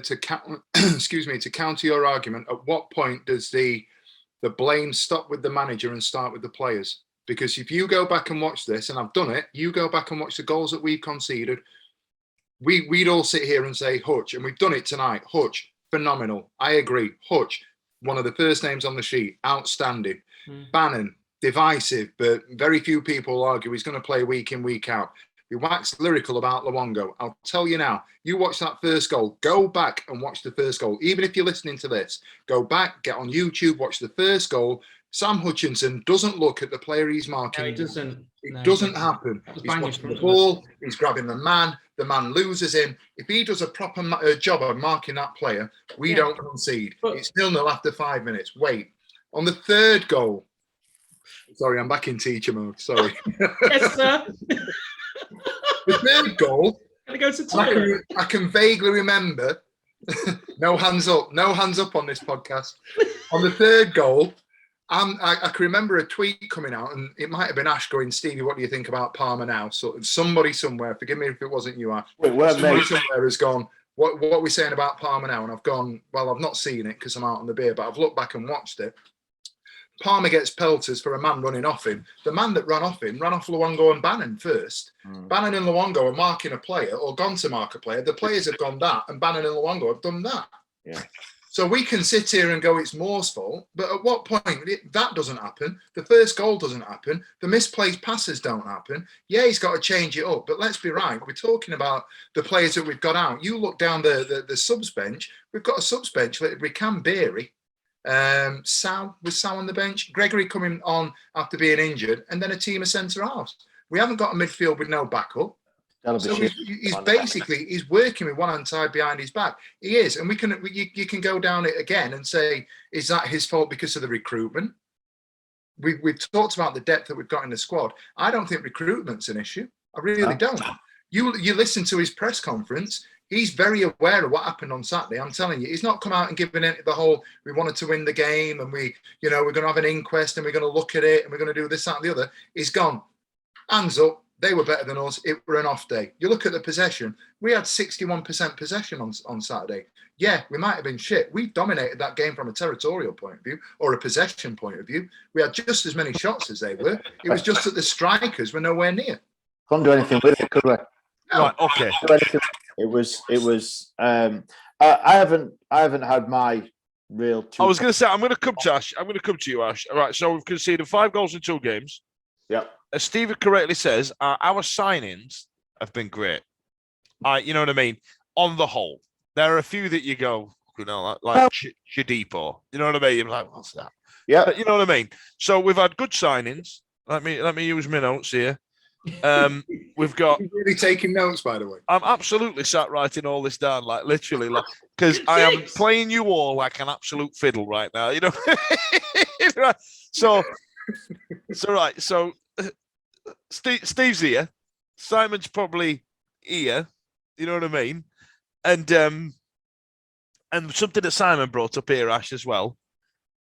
counter your argument, at what point does the the blame stop with the manager and start with the players. Because if you go back and watch this, and I've done it, you go back and watch the goals that we've conceded, we'd all sit here and say Hutch, and we've done it tonight. Hutch, phenomenal. I agree. Hutch, one of the first names on the sheet, outstanding. Bannon, divisive, but very few people argue he's going to play week in, week out. We waxed lyrical about Luongo. I'll tell you now, you watch that first goal, go back and watch the first goal. Even if you're listening to this, go back, get on YouTube, watch the first goal. Sam Hutchinson doesn't look at the player he's marking. No, he doesn't. It doesn't happen. He's watching the ball, he's grabbing the man loses him. If he does a proper job of marking that player, we don't concede. It's 0-0 after 5 minutes. Wait, on the third goal, sorry, I'm back in teacher mode, sorry. Yes, sir. The third goal, I can vaguely remember, no hands up on this podcast. On the third goal, I can remember a tweet coming out, and it might have been Ash going, Stevie, what do you think about Palmer now? So somebody somewhere, forgive me if it wasn't you, Ash. Somebody somewhere has gone, what are we saying about Palmer now? And I've gone, well, I've not seen it because I'm out on the beer, but I've looked back and watched it. Palmer gets pelters for a man running off him. The man that ran off Luongo and Bannon first. Bannon and Luongo are marking a player or gone to mark a player. The players have gone that, and Bannon and Luongo have done that. Yeah. So we can sit here and go, it's Moore's fault. But at what point, that doesn't happen. The first goal doesn't happen. The misplaced passes don't happen. Yeah, he's got to change it up. But let's be right. We're talking about the players that we've got out. You look down the subs bench. We've got a subs bench. We can Beery. Sal on the bench, Gregory coming on after being injured, and then a team of centre halves. We haven't got a midfield with no backup. So he's working with one hand tied behind his back. He is, and you can go down it again and say, is that his fault because of the recruitment? We've talked about the depth that we've got in the squad. I don't think recruitment's an issue. I really don't. You listen to his press conference. He's very aware of what happened on Saturday. I'm telling you, he's not come out and given it the whole, we wanted to win the game and we're going to have an inquest and we're going to look at it and we're going to do this, that, and the other. He's gone, hands up. They were better than us. It were an off day. You look at the possession. We had 61% possession on Saturday. Yeah, we might have been shit. We dominated that game from a territorial point of view or a possession point of view. We had just as many shots as they were. It was just that the strikers were nowhere near. Couldn't do anything with it, could we? No. Right, okay. It was. I haven't had my real. I was going to say, I'm going to come to Ash. I'm going to come to you, Ash. All right, so we've conceded 5 goals in 2 games. Yep. As Stevie correctly says, our signings have been great. You know what I mean? On the whole, there are a few that you go, like Shadipo. You know what I mean? You're like, what's that? Yeah. You know what I mean? So we've had good signings. Let me use my notes here. We've got. You're really taking notes, by the way. I'm absolutely sat writing all this down, like literally, like because I am playing you all like an absolute fiddle right now. You know. Right. So right. So Steve's here. Simon's probably here. You know what I mean? And something that Simon brought up here, Ash, as well.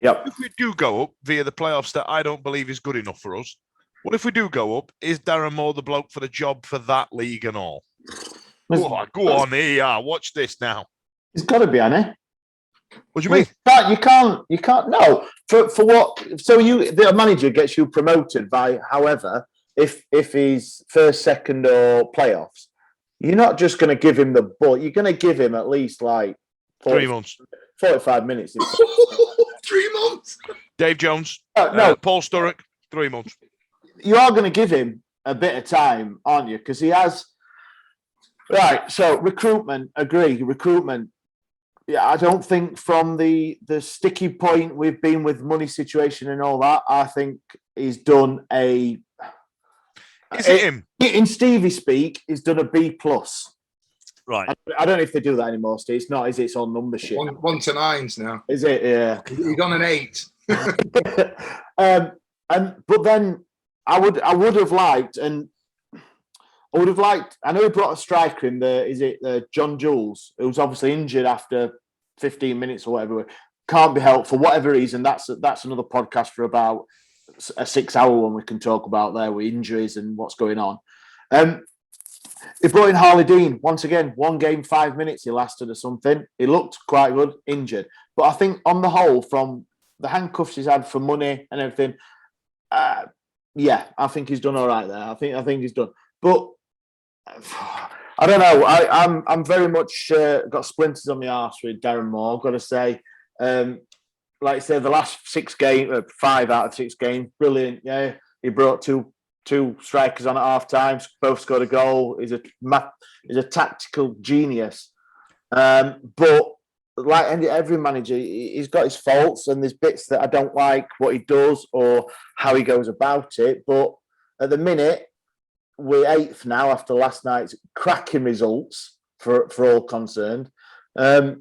Yep. If we do go up via the playoffs, that I don't believe is good enough for us. What if we do go up? Is Darren Moore the bloke for the job for that league and all? Go on here. Watch this now. It's got to be, hasn't it? What do you mean? You can't. No. For what? So the manager gets you promoted by however, if he's first, second, or playoffs, you're not just going to give him the ball. You're going to give him at least like 3 months, 45 minutes. 3 months. Dave Jones. No, Paul Sturrock. 3 months. You are going to give him a bit of time, aren't you? Because he has. Right. So recruitment. Agree. Recruitment. Yeah, I don't think from the sticky point we've been with money situation and all that. I think he's done a. Is it him? In Stevie speak, he's done a B+. Right. I don't know if they do that anymore, Steve. It's not, is it? It's on number shit. 1 to 9s now. Is it? Yeah. He's on an 8. But then I would have liked, I know he brought a striker in there. Is it John Jules, who's obviously injured after 15 minutes or whatever. Can't be helped for whatever reason. That's another podcast for about a 6-hour one we can talk about there with injuries and what's going on. He brought in Harley Dean once again. 1 game, 5 minutes he lasted or something. He looked quite good, injured. But I think on the whole, from the handcuffs he's had for money and everything, yeah, I think he's done all right there. I think he's done. But I don't know. I'm very much got splinters on my arse with Darren Moore. I've got to say, like I said, the last 5 out of 6 games, brilliant. Yeah, he brought two strikers on at half time. Both scored a goal. He's a tactical genius. But like every manager, he's got his faults, and there's bits that I don't like what he does or how he goes about it. But at the minute, we're 8th now after last night's cracking results for all concerned. But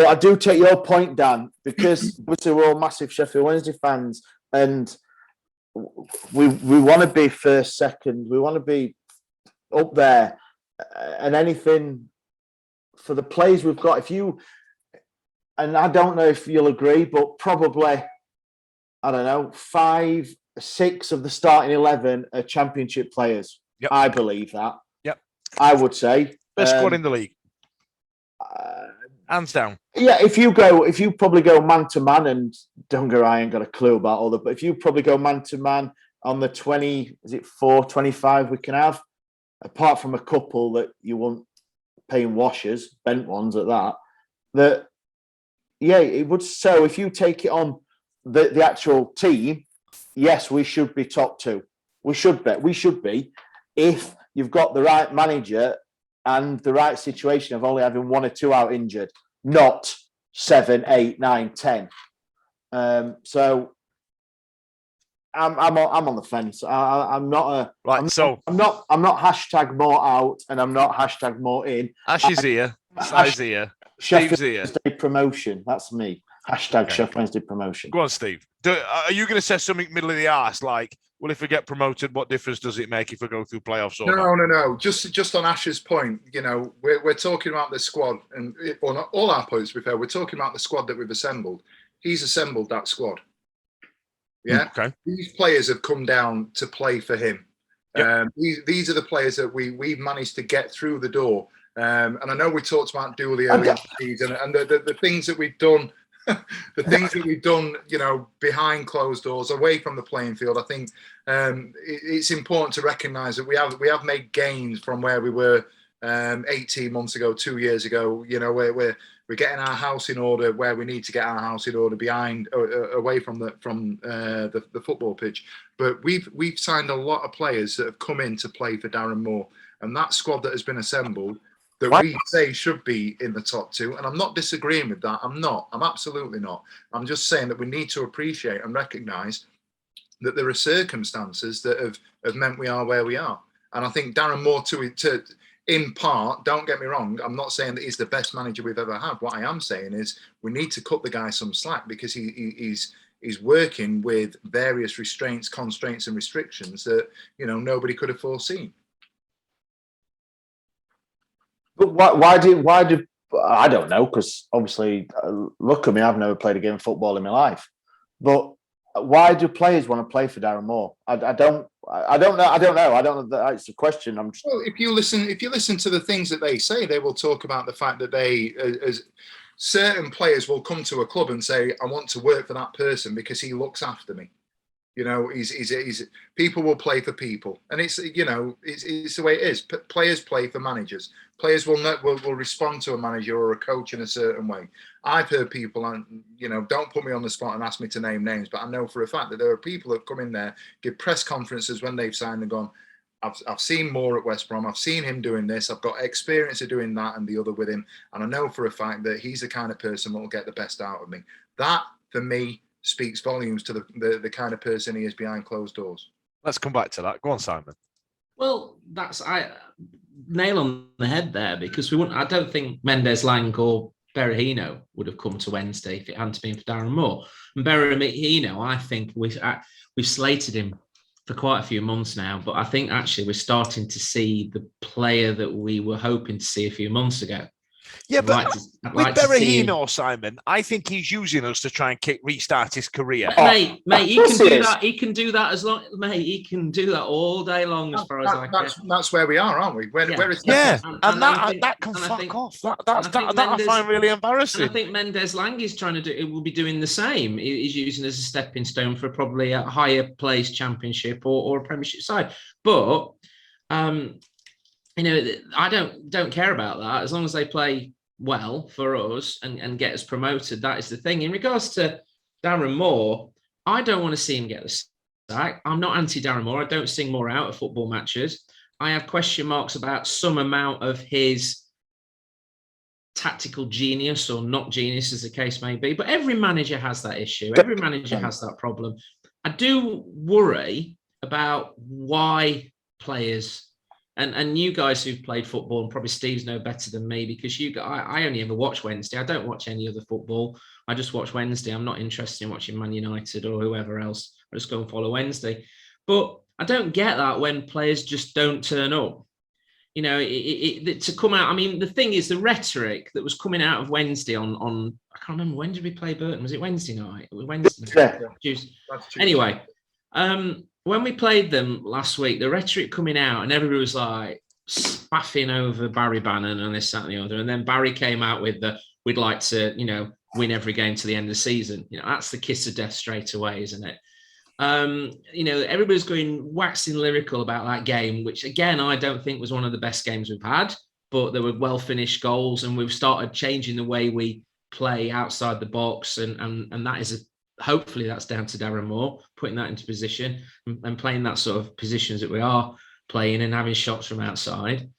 I do take your point, Dan, because obviously we're all massive Sheffield Wednesday fans, and we want to be first, second. We want to be up there, and anything for the players we've got. And I don't know if you'll agree, but probably, I don't know, 5, 6 of the starting 11 are Championship players. Yep. I believe that. Yep. I would say best squad in the league, hands down. Yeah, if you probably go man to man, and Dunga, I ain't got a clue about all that, but if you probably go man to man on the 25 we can have, apart from a couple that you won't paying washers, bent ones at that, yeah, it would. So if you take it on the actual team, yes, we should be top 2. We should be if you've got the right manager and the right situation of only having 1 or 2 out injured, not 7, 8, 9, 10. So I'm on the fence. I'm not I'm not hashtag more out, and I'm not hashtag more in. Ash is here. Sly's here. Steve's here. Wednesday promotion. That's me. Hashtag Okay. Sheffield Wednesday promotion. Go on, Steve. Are you going to say something middle of the arse like, well, if we get promoted, what difference does it make if we go through playoffs or not? No. Just on Ash's point, we're talking about the squad, and not all our points, to be fair, we're talking about the squad that we've assembled. He's assembled that squad. Yeah. Okay. These players have come down to play for him. Yep. These are the players that we've managed to get through the door. And I know we talked about Dooley earlier in the season, and the things that we've done. The things that we've done, behind closed doors, away from the playing field. I think it's important to recognise that we have made gains from where we were 18 months ago, 2 years ago. We're getting our house in order where we need to get our house in order, away from the football pitch. But we've signed a lot of players that have come in to play for Darren Moore, and that squad that has been assembled, that we say should be in the top 2. And I'm not disagreeing with that. I'm absolutely not. I'm just saying that we need to appreciate and recognise that there are circumstances that have meant we are where we are. And I think Darren Moore, to in part, don't get me wrong, I'm not saying that he's the best manager we've ever had. What I am saying is we need to cut the guy some slack, because he's working with various constraints and restrictions that, nobody could have foreseen. But why do I don't know, because obviously, look at me, I've never played a game of football in my life. But why do players want to play for Darren Moore? I don't know. That's a question. Well, if you listen to the things that they say, they will talk about the fact that as certain players will come to a club and say, I want to work for that person because he looks after me. He's people will play for people, and it's the way it is. Players play for managers. Players will respond to a manager or a coach in a certain way. I've heard people, and don't put me on the spot and ask me to name names, but I know for a fact that there are people that come in there, give press conferences when they've signed and gone, I've seen Moore at West Brom. I've seen him doing this. I've got experience of doing that and the other with him, and I know for a fact that he's the kind of person that will get the best out of me. That, for me, speaks volumes to the kind of person he is behind closed doors. Let's come back to that. Go on, Simon. Well, that's nail on the head there, because I don't think Mendes Lang or Berahino would have come to Wednesday if it hadn't been for Darren Moore. And Berahino, I think we've slated him for quite a few months now, but I think actually we're starting to see the player that we were hoping to see a few months ago. Yeah, but I'd with like to see him. Berahino, Simon, I think he's using us to try and restart his career. Mate, he can course he do is. that. He can do that as long, mate. He can do that all day long, as far as I can. That's where we are, aren't we? We're Yeah, and I that think- can and I fuck think- off. and I That think I Mendes- find really And embarrassing. I think Mendes Lang is trying to do. It will be doing the same. He's using it as a stepping stone for probably a higher place championship or a Premiership side. But I don't care about that as long as they play well for us and get us promoted. That is the thing. In regards to Darren Moore, I don't want to see him get the sack. I'm not anti Darren Moore. I don't sing Moore out of football matches. I have question marks about some amount of his tactical genius or not genius, as the case may be. But every manager has that issue. Every manager has that problem. I do worry about why players and you guys who've played football, and probably Steve's know better than me, because I only ever watch Wednesday. I don't watch any other football. I just watch Wednesday. I'm not interested in watching Man United or whoever else. I just go and follow Wednesday. But I don't get that when players just don't turn up. To come out. I mean, the thing is, the rhetoric that was coming out of Wednesday on I can't remember, when did we play Burton? Was it Wednesday night? It was Wednesday. Yeah. Tuesday. Anyway, when we played them last week, the rhetoric coming out and everybody was like spaffing over Barry Bannon and this, that, and the other. And then Barry came out with we'd like to, win every game to the end of the season. That's the kiss of death straight away, isn't it? Everybody's going waxing lyrical about that game, which again, I don't think was one of the best games we've had, but there were well-finished goals and we've started changing the way we play outside the box. And that is hopefully that's down to Darren Moore, putting that into position and playing that sort of positions that we are playing and having shots from outside.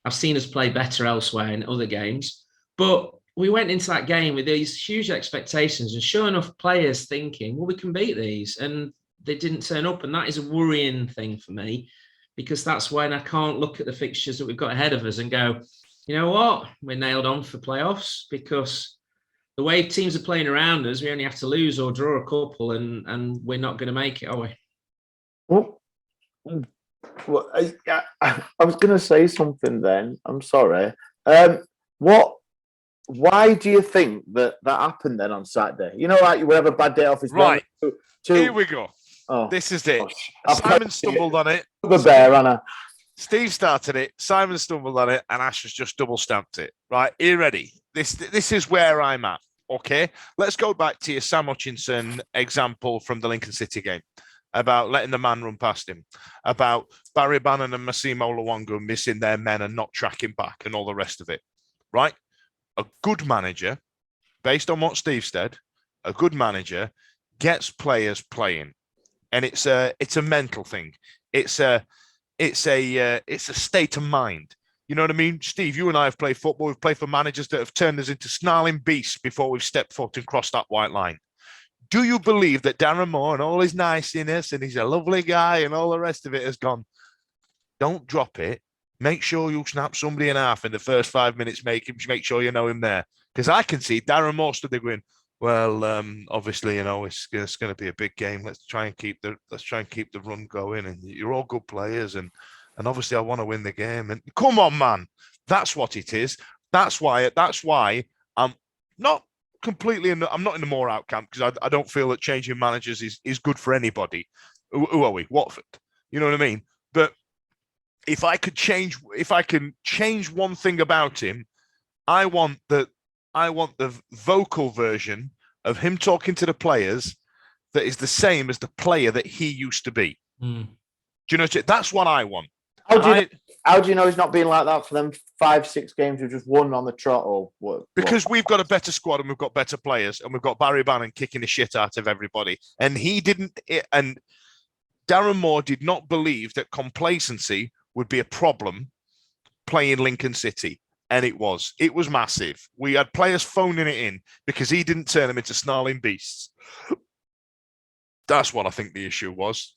I've seen us play better elsewhere in other games, but we went into that game with these huge expectations and sure enough, players thinking, well, we can beat these, and they didn't turn up. And that is a worrying thing for me, because that's when I can't look at the fixtures that we've got ahead of us and go, you know what, we're nailed on for playoffs, because the way teams are playing around us, we only have to lose or draw a couple and we're not going to make it, are we? Well, I was going to say something then. I'm sorry. Why do you think that happened then on Saturday? Like you would have a bad day off his Right. Two. Here we go. Oh, This is it. gosh. Simon stumbled on it. The bear, Anna. Steve started it. Simon stumbled on it, and Ash has just double stamped it. Right, are you ready? This is where I'm at. Okay, let's go back to your Sam Hutchinson example from the Lincoln City game about letting the man run past him, about Barry Bannon and Massimo Luongo missing their men and not tracking back, and all the rest of it. Right, a good manager, based on what Steve said, a good manager gets players playing, and it's a mental thing. It's a state of mind. You know what I mean? Steve, you and I have played football. We've played for managers that have turned us into snarling beasts before we've stepped foot and crossed that white line. Do you believe that Darren Moore and all his niceness and he's a lovely guy and all the rest of it has gone, don't drop it. Make sure you snap somebody in half in the first 5 minutes. Make sure you know him there. Because I can see Darren Moore stood there going, well, obviously, it's going to be a big game. Let's try and keep the run going. And you're all good players, and obviously, I want to win the game. And come on, man, that's what it is. That's why I'm not completely. I'm not in the Moore out camp, because I don't feel that changing managers is good for anybody. Who are we? Watford. You know what I mean? But if I can change one thing about him, I want the vocal version of him talking to the players that is the same as the player that he used to be. Mm. Do you know? That's what I want. How do you know he's not being like that for them 5-6 games we've just won on the trot? Or what? Because we've got a better squad and we've got better players and we've got Barry Bannon kicking the shit out of everybody. And and Darren Moore did not believe that complacency would be a problem playing Lincoln City. And it was massive. We had players phoning it in because he didn't turn them into snarling beasts. That's what I think the issue was.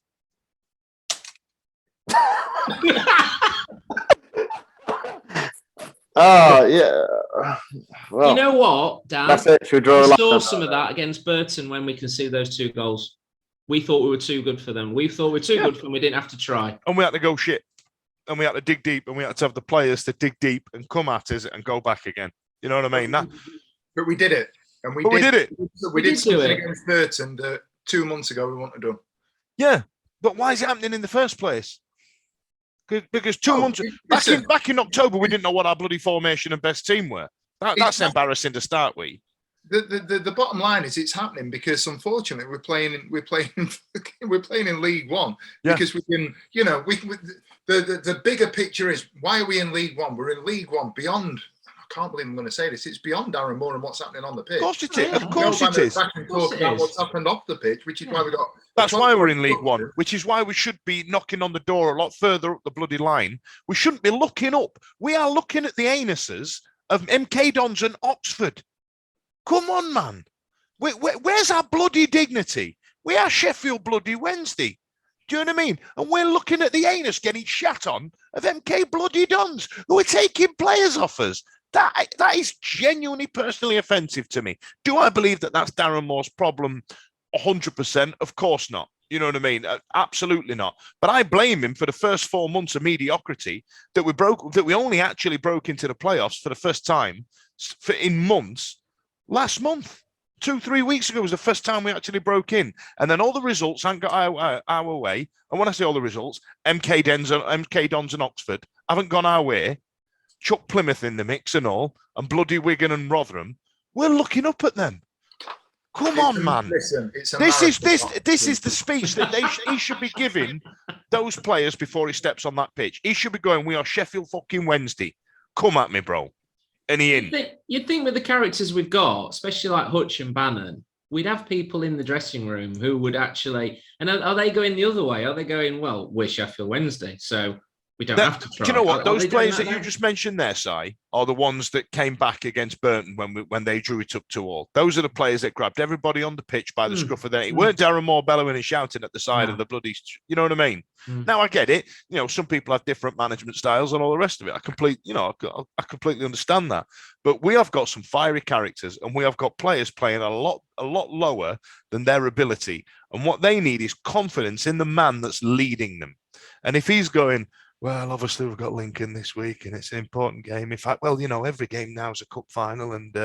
Oh, yeah. Well, you know what, Dan? that's it. Should we draw a We line? saw some of that against Burton when we conceded those 2 goals. We thought we were too good for them. We thought we were too good for them. We didn't have to try. And we had to go shit. And we had to dig deep, and we had to have the players to dig deep and come at us and go back again. You know what I mean? But we did it. And we did it. We did do something it. against Burton that 2 months ago we wouldn't have done. Yeah, but why is it happening in the first place? Because 2 months back in October, we didn't know what our bloody formation and best team were. That's embarrassing to start with. The bottom line is it's happening because unfortunately we're playing in League One because we can, you know, the bigger picture is why are we in League One? We're in League One beyond. I can't believe I'm going to say this. It's beyond Darren Moore and what's happening on the pitch. Of course it is. Of course it is. Back and talk about what's happened off the pitch, which is why we got. That's why we're in League One, which is why we should be knocking on the door a lot further up the bloody line. We shouldn't be looking up. We are looking at the anuses of MK Dons and Oxford. Come on, man. Where's our bloody dignity? We are Sheffield bloody Wednesday. Do you know what I mean? And we're looking at the anus getting shat on of MK bloody Dons who are taking players off us. That is genuinely personally offensive to me. Do I believe that that's Darren Moore's problem 100%? Of course not. You know what I mean? Absolutely not. But I blame him for the first 4 months of mediocrity that we only actually broke into the playoffs for the first time in months last month. 2-3 weeks ago was the first time we actually broke in. And then all the results haven't got our way. And when I say all the results, MK Dons and Oxford haven't gone our way. Chuck Plymouth in the mix and all, and bloody Wigan and Rotherham. We're looking up at them. Come on, man. Listen, this is the speech that he should be giving those players before he steps on that pitch. He should be going, we are Sheffield fucking Wednesday. Come at me, bro. And You'd think with the characters we've got, especially like Hutch and Bannon, we'd have people in the dressing room who would actually, and are they going the other way? Are they going, well, we're Sheffield Wednesday, so we don't have to try. Do you know what? Those players that you just mentioned there, Si, are the ones that came back against Burton when they drew it up 2-2. Those are the players that grabbed everybody on the pitch by the scruff of their neck. It weren't Darren Moore bellowing and shouting at the side of the bloody, you know what I mean? Now I get it. You know, some people have different management styles and all the rest of it. I completely understand that. But we have got some fiery characters, and we have got players playing a lot lower than their ability. And what they need is confidence in the man that's leading them. And if he's going, well, obviously we've got Lincoln this week, and it's an important game. In fact, well, you know, every game now is a cup final, and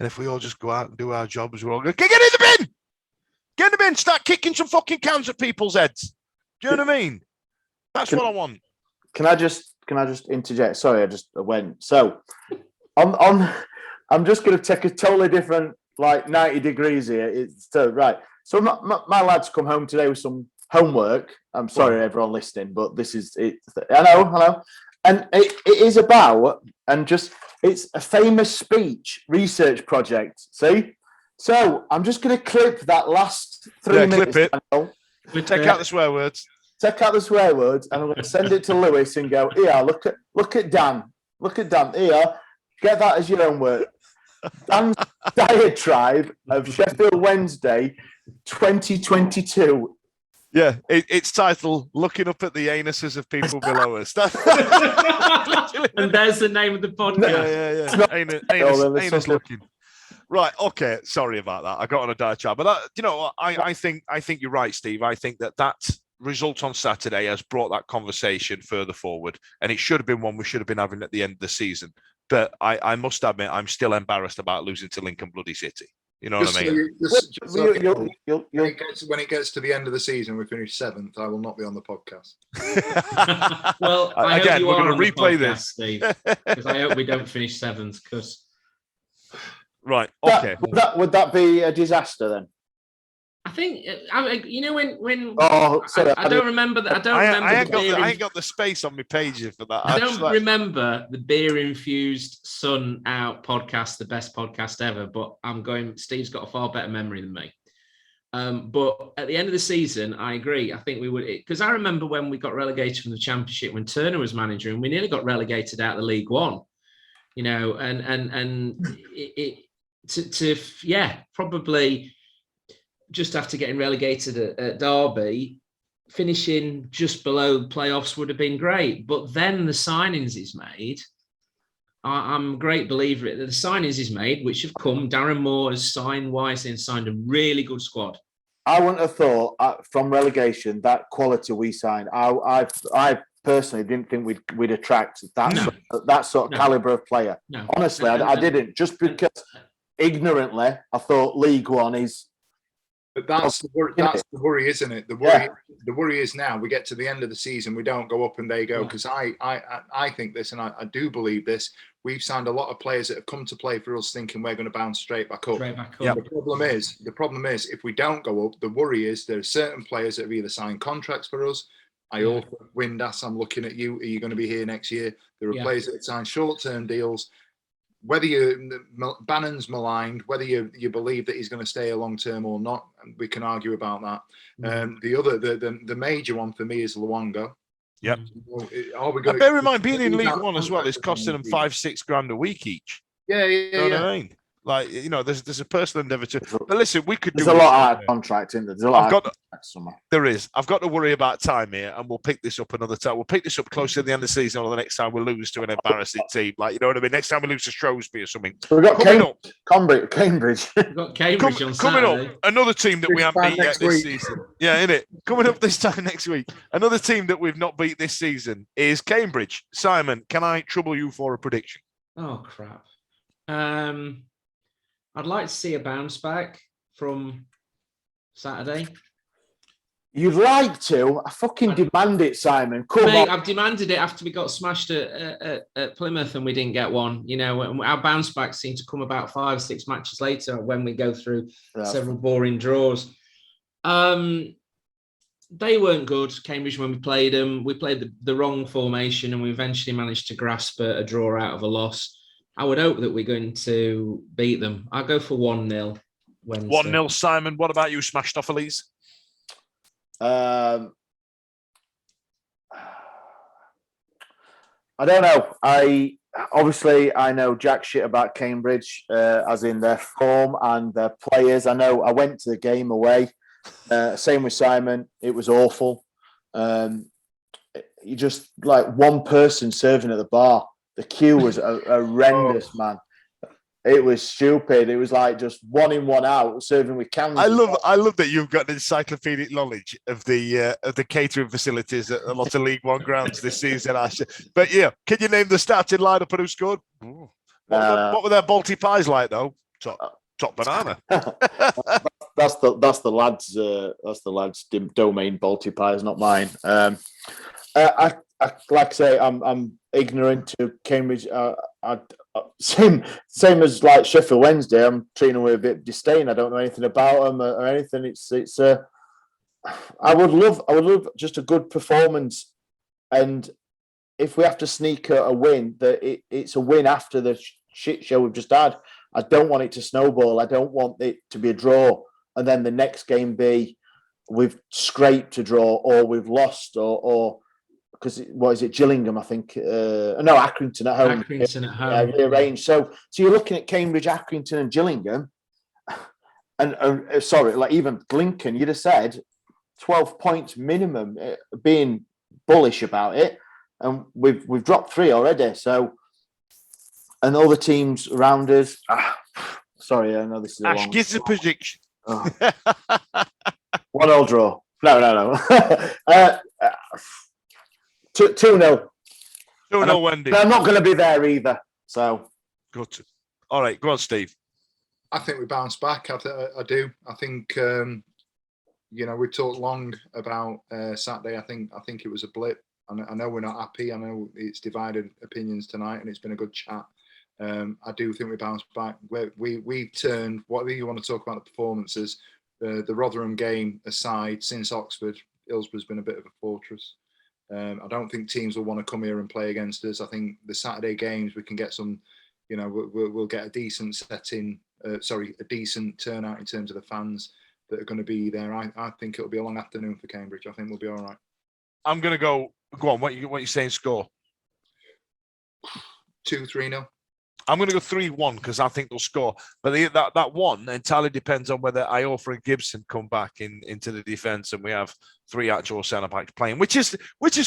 if we all just go out and do our jobs, we're all going, get in the bin! Get in the bin! Start kicking some fucking cans at people's heads. Do you know what I mean? That's what I want. Can I just interject? Sorry, I just went. So, I'm just going to take a totally different, 90 degrees here. It's right. So my lads come home today with some homework. I'm sorry, everyone listening, but this is it. Hello. And it is about, it's a famous speech research project. See? So I'm just going to clip that last 3 minutes. Clip it. Take out the swear words. Take out the swear words, and I'm going to send it to Lewis and go, here, look at Dan. Look at Dan. Here, get that as your own work. Dan's diatribe of Sheffield Wednesday 2022. Yeah, it's titled "Looking Up at the Anuses of People Below Us." And there's the name of the podcast. Yeah. Anus looking. Right. Okay. Sorry about that. I got on a diatribe, but I think you're right, Steve. I think that result on Saturday has brought that conversation further forward, and it should have been one we should have been having at the end of the season. But I must admit, I'm still embarrassed about losing to Lincoln Bloody City. You know what I mean? When it gets to the end of the season, we finish 7th. I will not be on the podcast. Well, again, we're going to replay this, Steve, because I hope we don't finish 7th. Because right, okay, would that be a disaster then? I think when sorry, I don't remember that. I ain't got the space on my page for that. I don't remember the beer infused sun out podcast, the best podcast ever. But Steve's got a far better memory than me. But at the end of the season, I agree. I think we would, because I remember when we got relegated from the Championship when Turner was manager, and we nearly got relegated out of the League One. You know, probably. Just after getting relegated at Derby, finishing just below the playoffs would have been great. But then the signings he's made, I'm a great believer that the signings he's made, which have come, Darren Moore has signed wisely and signed a really good squad. I wouldn't have thought from relegation that quality we signed. I personally didn't think we'd attract that No. that sort of No. caliber of player. No. Honestly, I didn't. Just because ignorantly, I thought League One is. But that's the worry, isn't it? The worry is now we get to the end of the season, we don't go up and they go. Because I think this, and I do believe this. We've signed a lot of players that have come to play for us, thinking we're going to bounce straight back up. Yep. The problem is, if we don't go up, the worry is there are certain players that have either signed contracts for us. Windass, I'm looking at you. Are you going to be here next year? There are players that have signed short-term deals. Whether Bannon's maligned, whether you believe that he's going to stay a long term or not, we can argue about that. The major one for me is Luongo. Yep. Are we going bear in mind, being in League One as well is costing them $5-6 grand a week each. Yeah. You know what I mean? Like, there's a personal endeavour to. But listen, we could do. There's a lot out of contract in there. There's a lot. There is. I've got to worry about time here, and we'll pick this up another time. We'll pick this up closer to the end of the season, or the next time we lose to an embarrassing team. Like, you know what I mean? Next time we lose to Shrewsbury or something. We've got Cambridge. We've got Cambridge on coming Saturday. up. Another team that we haven't beat yet this season. Yeah, innit? Coming up this time next week. Another team that we've not beat this season is Cambridge. Simon, can I trouble you for a prediction? Oh crap. I'd like to see a bounce back from Saturday. You'd like to? I fucking demand it, Simon. Come on. I've demanded it after we got smashed at Plymouth and we didn't get one. You know, our bounce back seemed to come about 5 or 6 matches later when we go through several boring draws. They weren't good, Cambridge, when we played them. We played the wrong formation and we eventually managed to grasp a draw out of a loss. I would hope that we're going to beat them. I'll go for 1-0 Wednesday. 1-0, Simon. What about you, Smashed Off Elise? I don't know. I know jack shit about Cambridge, as in their form and their players. I know I went to the game away. Same with Simon. It was awful. You just like one person serving at the bar. The queue was horrendous, man. It was stupid. It was like just 1 in, 1 out, serving with cans. I love that you've got an encyclopedic knowledge of the catering facilities at a lot of League One grounds this season, Ash. But yeah, can you name the starting lineup and who scored? What were their Balti pies like though? Top banana. That's the lads. That's the lads' domain. Balti pies, not mine. I like I say, I'm ignorant to Cambridge. Same as like Sheffield Wednesday. I'm treating them with a bit of disdain. I don't know anything about them or anything. It's. I would love just a good performance, and if we have to sneak a win, that it's a win after the shit show we've just had. I don't want it to snowball. I don't want it to be a draw, and then the next game be we've scraped a draw or we've lost or. Because what is it, Gillingham? I think no, Accrington at home. Accrington at home. Rearranged. So you're looking at Cambridge, Accrington, and Gillingham, and sorry, like even Lincoln. You'd have said 12 points minimum. Being bullish about it, and we've dropped 3 already. So, and all the teams around us. Sorry, I know this is a Ash, long. give the prediction. 1-1 draw. No. 2-0. 2-0, Wendy. I'm not going to be there either. So good. All right, go on, Steve. I think we bounce back. I do. I think we talked long about Saturday. I think it was a blip. I know we're not happy. I know it's divided opinions tonight, and it's been a good chat. I do think we bounce back. We've turned, whatever you want to talk about the performances, the Rotherham game aside, since Oxford, Hillsborough's been a bit of a fortress. I don't think teams will want to come here and play against us. I think the Saturday games we can get some, we'll get a decent setting, a decent turnout in terms of the fans that are going to be there. I think it'll be a long afternoon for Cambridge. I think we'll be all right. I'm going to go on. What you saying score? 2-3-0. I'm going to go 3-1 because I think they'll score. But that one entirely depends on whether Iorfa and Gibson come back into the defence and we have 3 actual centre backs playing, which is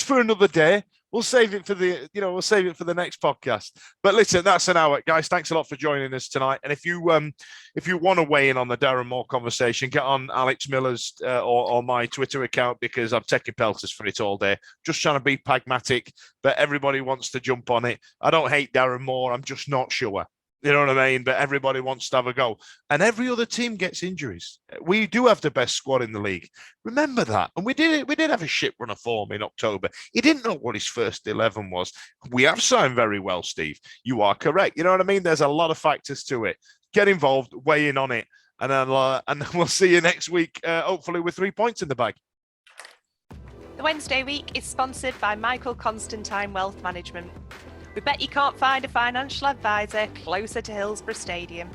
for another day. we'll save it for the next podcast. But listen, that's an hour, guys. Thanks a lot for joining us tonight. And if you want to weigh in on the Darren Moore conversation, get on Alex Miller's or my Twitter account, because I'm taking pelters for it all day. Just trying to be pragmatic, but everybody wants to jump on it. I don't hate Darren Moore. I'm just not sure. You know what I mean? But everybody wants to have a go. And every other team gets injuries. We do have the best squad in the league. Remember that. And we did have a shit run of form in October. He didn't know what his first 11 was. We have signed very well, Steve. You are correct. You know what I mean? There's a lot of factors to it. Get involved, weigh in on it. And then we'll see you next week, hopefully with 3 points in the bag. The Wednesday week is sponsored by Michael Constantine Wealth Management. We bet you can't find a financial advisor closer to Hillsborough Stadium.